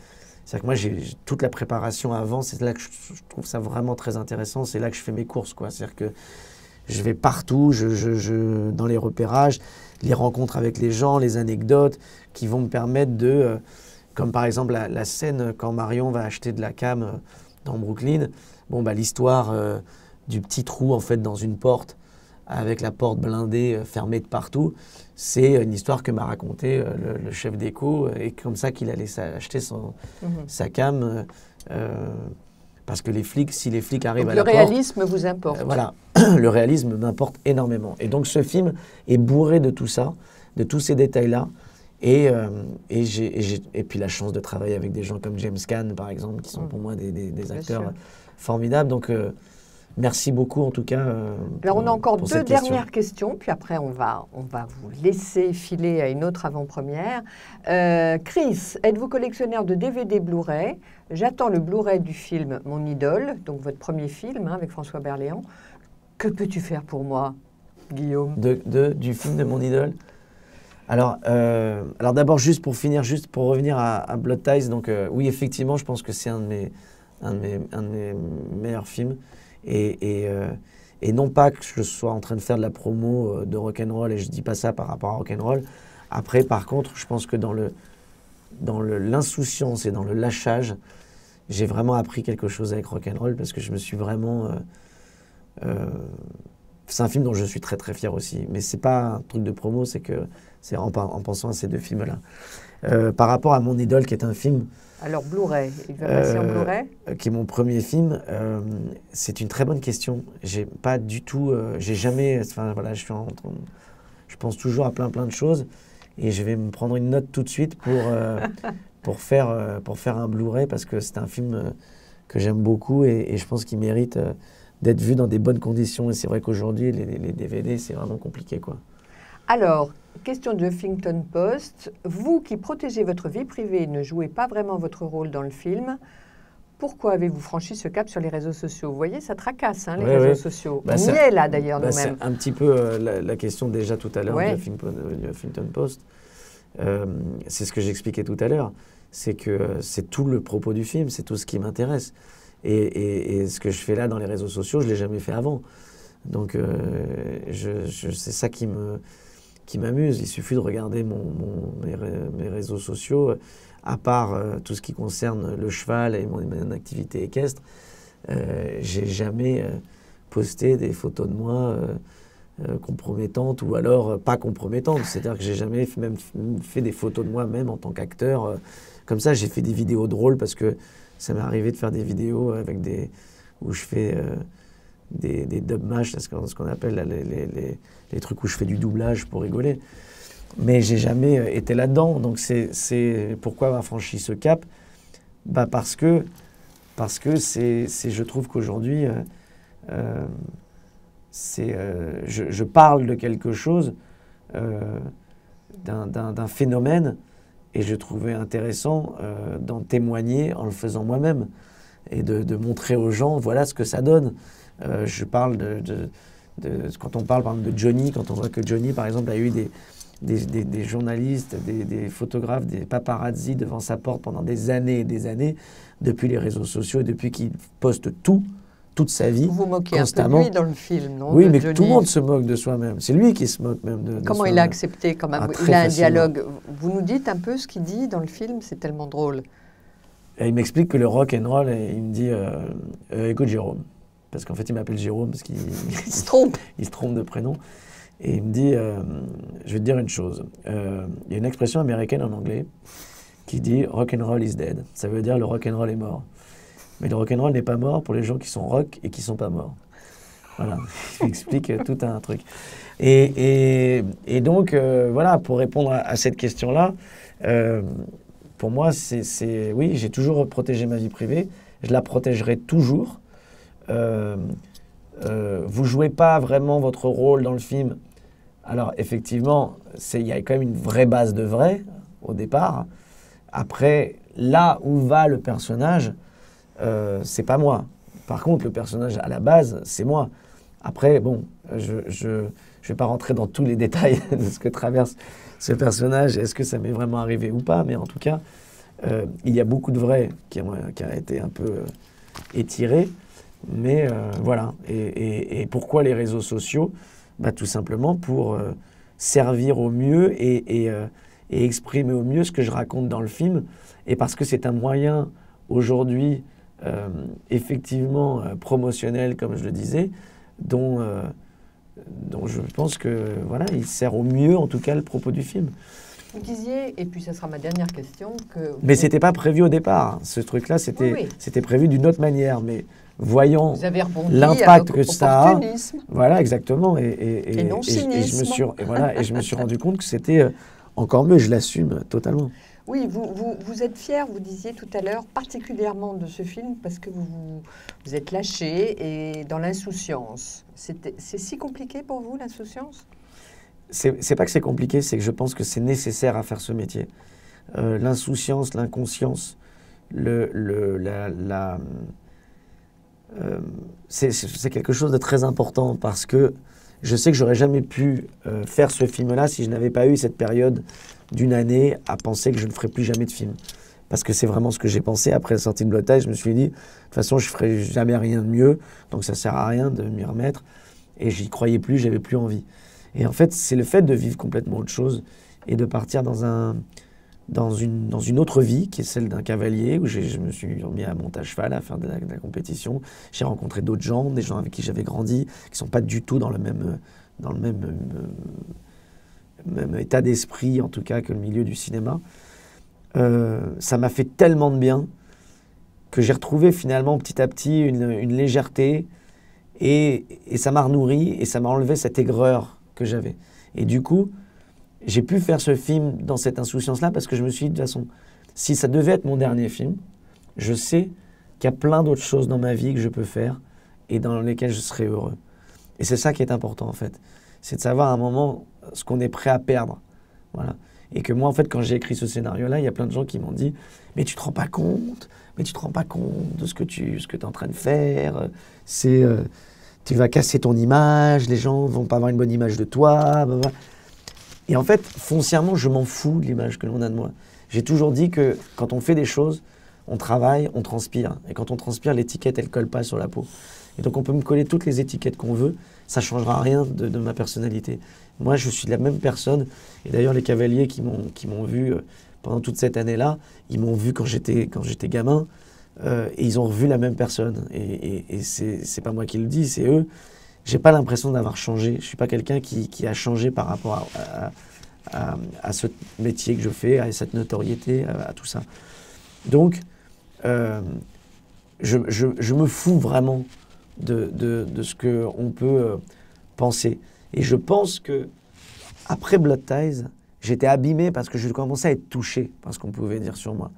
C'est-à-dire que moi, j'ai toute la préparation avant. C'est là que je trouve ça vraiment très intéressant. C'est là que je fais mes courses, quoi. C'est-à-dire que je vais partout, dans les repérages, les rencontres avec les gens, les anecdotes qui vont me permettre de... comme par exemple la scène quand Marion va acheter de la cam dans Brooklyn. Bon, bah, l'histoire du petit trou en fait dans une porte avec la porte blindée fermée de partout, c'est une histoire que m'a raconté le chef d'éco et comme ça qu'il allait acheter sa cam parce que si les flics arrivent donc à la porte... Le réalisme vous importe. Voilà, le réalisme m'importe énormément. Et donc ce film est bourré de tout ça, de tous ces détails-là. Et puis la chance de travailler avec des gens comme James Caan, par exemple, qui sont pour moi des acteurs formidables. Donc merci beaucoup en tout cas. Alors on a encore 2 dernières questions, puis après on va vous laisser filer à une autre avant-première. Chris, êtes-vous collectionneur de DVD Blu-ray? J'attends le Blu-ray du film Mon idole, donc votre premier film avec François Berléand. Que peux-tu faire pour moi, Guillaume? Du film de Mon idole? Alors d'abord, juste pour revenir à Blood Ties, donc oui, effectivement, je pense que c'est un de mes meilleurs films. Et non pas que je sois en train de faire de la promo de rock'n'roll, et je ne dis pas ça par rapport à rock'n'roll. Après, par contre, je pense que dans l'insouciance et dans le lâchage, j'ai vraiment appris quelque chose avec rock'n'roll parce que je me suis vraiment... c'est un film dont je suis très très fier aussi. Mais ce n'est pas un truc de promo, c'est en pensant à ces 2 films-là. Par rapport à Mon idole, qui est un film... Alors Blu-ray, il va passer en Blu-ray? Qui est mon premier film. C'est une très bonne question. J'ai pas du tout... j'ai jamais... Enfin voilà, je pense toujours à plein de choses. Et je vais me prendre une note tout de suite pour faire un Blu-ray parce que c'est un film que j'aime beaucoup et je pense qu'il mérite d'être vu dans des bonnes conditions. Et c'est vrai qu'aujourd'hui, les DVD, c'est vraiment compliqué, quoi. Alors, question de Huffington Post. Vous qui protégez votre vie privée et ne jouez pas vraiment votre rôle dans le film, pourquoi avez-vous franchi ce cap sur les réseaux sociaux? Vous voyez, ça tracasse, les réseaux sociaux. On y est là, d'ailleurs, nous-mêmes. C'est un petit peu la question déjà tout à l'heure du Huffington Post. C'est ce que j'expliquais tout à l'heure. C'est que c'est tout le propos du film, c'est tout ce qui m'intéresse. Et ce que je fais là dans les réseaux sociaux, je ne l'ai jamais fait avant. Donc, c'est ça qui m'amuse. Il suffit de regarder mes réseaux sociaux, à part tout ce qui concerne le cheval et mon activité équestre. J'ai jamais posté des photos de moi compromettantes ou alors pas compromettantes. C'est-à-dire que j'ai jamais même fait des photos de moi même en tant qu'acteur. Comme ça, j'ai fait des vidéos drôles parce que ça m'est arrivé de faire des vidéos où je fais des dub mash, ce qu'on appelle les trucs où je fais du doublage pour rigoler. Mais j'ai jamais été là-dedans. Donc c'est pourquoi avoir franchi ce cap? Parce que je trouve qu'aujourd'hui, je parle de quelque chose, d'un phénomène, et je trouvais intéressant d'en témoigner en le faisant moi-même et de montrer aux gens, voilà ce que ça donne. Je parle quand on parle par exemple de Johnny, quand on voit que Johnny, par exemple, a eu des journalistes, des photographes, des paparazzi devant sa porte pendant des années et des années, depuis les réseaux sociaux, depuis qu'il poste toute sa vie, vous moquez constamment. Un peu de lui dans le film, non? Oui, mais Johnny. Tout le monde se moque de soi-même. C'est lui qui se moque même de Comment soi-même. il a accepté quand même? Très Il a un facilement. dialogue. Vous nous dites un peu ce qu'il dit dans le film, c'est tellement drôle. Et il m'explique que le rock and roll, et il me dit écoute Jérôme, parce qu'en fait il m'appelle Jérôme parce qu'il Il se trompe. il se trompe de prénom. Et il me dit je vais te dire une chose. Il y a une expression américaine en anglais qui dit rock and roll is dead. Ça veut dire le rock and roll est mort. Mais le rock and roll n'est pas mort pour les gens qui sont rock et qui sont pas morts. Voilà, il explique tout un truc. Et donc voilà, pour répondre à cette question-là. Pour moi, oui, j'ai toujours protégé ma vie privée. Je la protégerai toujours. Vous jouez pas vraiment votre rôle dans le film. Alors, effectivement, il y a quand même une vraie base de vrai au départ. Après, là où va le personnage, c'est pas moi. Par contre, le personnage à la base, c'est moi. Après, bon, je vais pas rentrer dans tous les détails de ce que traverse ce personnage. Est-ce que ça m'est vraiment arrivé ou pas? Mais en tout cas, il y a beaucoup de vrai qui a été un peu étiré. Mais voilà. Et pourquoi les réseaux sociaux? Bah, tout simplement pour servir au mieux et exprimer au mieux ce que je raconte dans le film. Et parce que c'est un moyen aujourd'hui effectivement promotionnel, comme je le disais, dont je pense que voilà, il sert au mieux en tout cas le propos du film. Vous disiez, et puis ça sera ma dernière question, que... Mais c'était pas prévu au départ. Ce truc-là, c'était prévu d'une autre manière. Mais voyant l'impact que ça a, voilà, exactement. Et non cynisme. Je me suis rendu compte que c'était encore mieux. Je l'assume totalement. Oui, vous êtes fier, vous disiez tout à l'heure, particulièrement de ce film, parce que vous êtes lâché et dans l'insouciance. C'est si compliqué pour vous, l'insouciance? C'est pas que c'est compliqué, c'est que je pense que c'est nécessaire à faire ce métier. L'insouciance, l'inconscience, c'est quelque chose de très important parce que je sais que j'aurais jamais pu faire ce film-là si je n'avais pas eu cette période d'une année à penser que je ne ferais plus jamais de film. Parce que c'est vraiment ce que j'ai pensé après la sortie de Blood-Ties. Je me suis dit, de toute façon, je ferai jamais rien de mieux, donc ça sert à rien de m'y remettre. Et j'y croyais plus, j'avais plus envie. Et en fait, c'est le fait de vivre complètement autre chose et de partir dans une autre vie, qui est celle d'un cavalier, où je me suis mis à monter à cheval, à faire de la compétition. J'ai rencontré d'autres gens, des gens avec qui j'avais grandi, qui ne sont pas du tout dans le même état d'esprit, en tout cas, que le milieu du cinéma. Ça m'a fait tellement de bien que j'ai retrouvé finalement petit à petit une légèreté et ça m'a renourri et ça m'a enlevé cette aigreur que j'avais. Et du coup, j'ai pu faire ce film dans cette insouciance-là parce que je me suis dit, de toute façon, si ça devait être mon dernier film, je sais qu'il y a plein d'autres choses dans ma vie que je peux faire et dans lesquelles je serai heureux. Et c'est ça qui est important, en fait. C'est de savoir à un moment ce qu'on est prêt à perdre. Voilà. Et que moi, en fait, quand j'ai écrit ce scénario-là, il y a plein de gens qui m'ont dit « Mais tu te rends pas compte de ce que tu es en train de faire. Tu vas casser ton image, les gens vont pas avoir une bonne image de toi. » Et en fait, foncièrement, je m'en fous de l'image que l'on a de moi. J'ai toujours dit que quand on fait des choses, on travaille, on transpire. Et quand on transpire, l'étiquette, elle colle pas sur la peau. Et donc, on peut me coller toutes les étiquettes qu'on veut, ça changera rien de ma personnalité. Moi, je suis la même personne. Et d'ailleurs, les cavaliers qui m'ont vu pendant toute cette année-là, ils m'ont vu quand j'étais gamin, et ils ont revu la même personne. Et c'est pas moi qui le dis, c'est eux. J'ai pas l'impression d'avoir changé. Je suis pas quelqu'un qui a changé par rapport à ce métier que je fais, à cette notoriété, à tout ça. Donc, je me fous vraiment de ce qu'on peut penser. Et je pense que après Blood Ties, j'étais abîmé parce que je commençais à être touché par ce qu'on pouvait dire sur moi.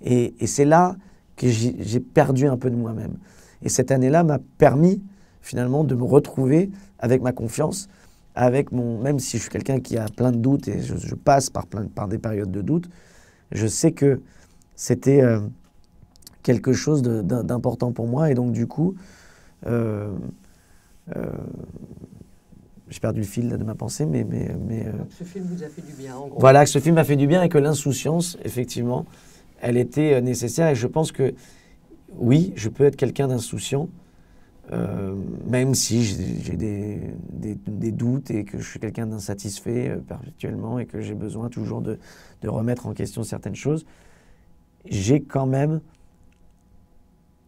Et c'est là que j'ai perdu un peu de moi-même. Et cette année-là m'a permis finalement de me retrouver avec ma confiance, même si je suis quelqu'un qui a plein de doutes et je passe par des périodes de doutes, je sais que c'était quelque chose d'important pour moi. Et donc du coup, j'ai perdu le fil de ma pensée, mais ce film vous a fait du bien, en gros. Voilà, que ce film m'a fait du bien et que l'insouciance, effectivement, elle était nécessaire. Et je pense que, oui, je peux être quelqu'un d'insouciant, même si j'ai des doutes et que je suis quelqu'un d'insatisfait perpétuellement et que j'ai besoin toujours de remettre en question certaines choses. J'ai quand même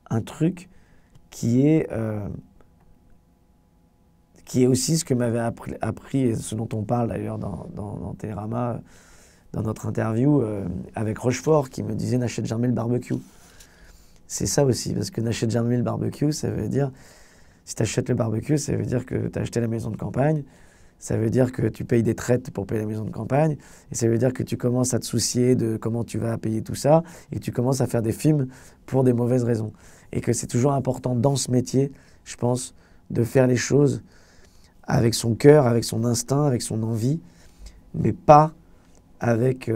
un truc qui est aussi ce que m'avait appris et ce dont on parle d'ailleurs dans Télérama, dans notre interview avec Rochefort, qui me disait « n'achète jamais le barbecue ». C'est ça aussi, parce que « n'achète jamais le barbecue », ça veut dire, si tu achètes le barbecue, ça veut dire que tu as acheté la maison de campagne, ça veut dire que tu payes des traites pour payer la maison de campagne, et ça veut dire que tu commences à te soucier de comment tu vas payer tout ça, et que tu commences à faire des films pour des mauvaises raisons. Et que c'est toujours important dans ce métier, je pense, de faire les choses avec son cœur, avec son instinct, avec son envie, mais pas avec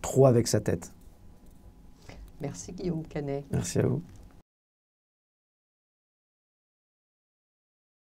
trop avec sa tête. Merci Guillaume Canet. Merci à vous.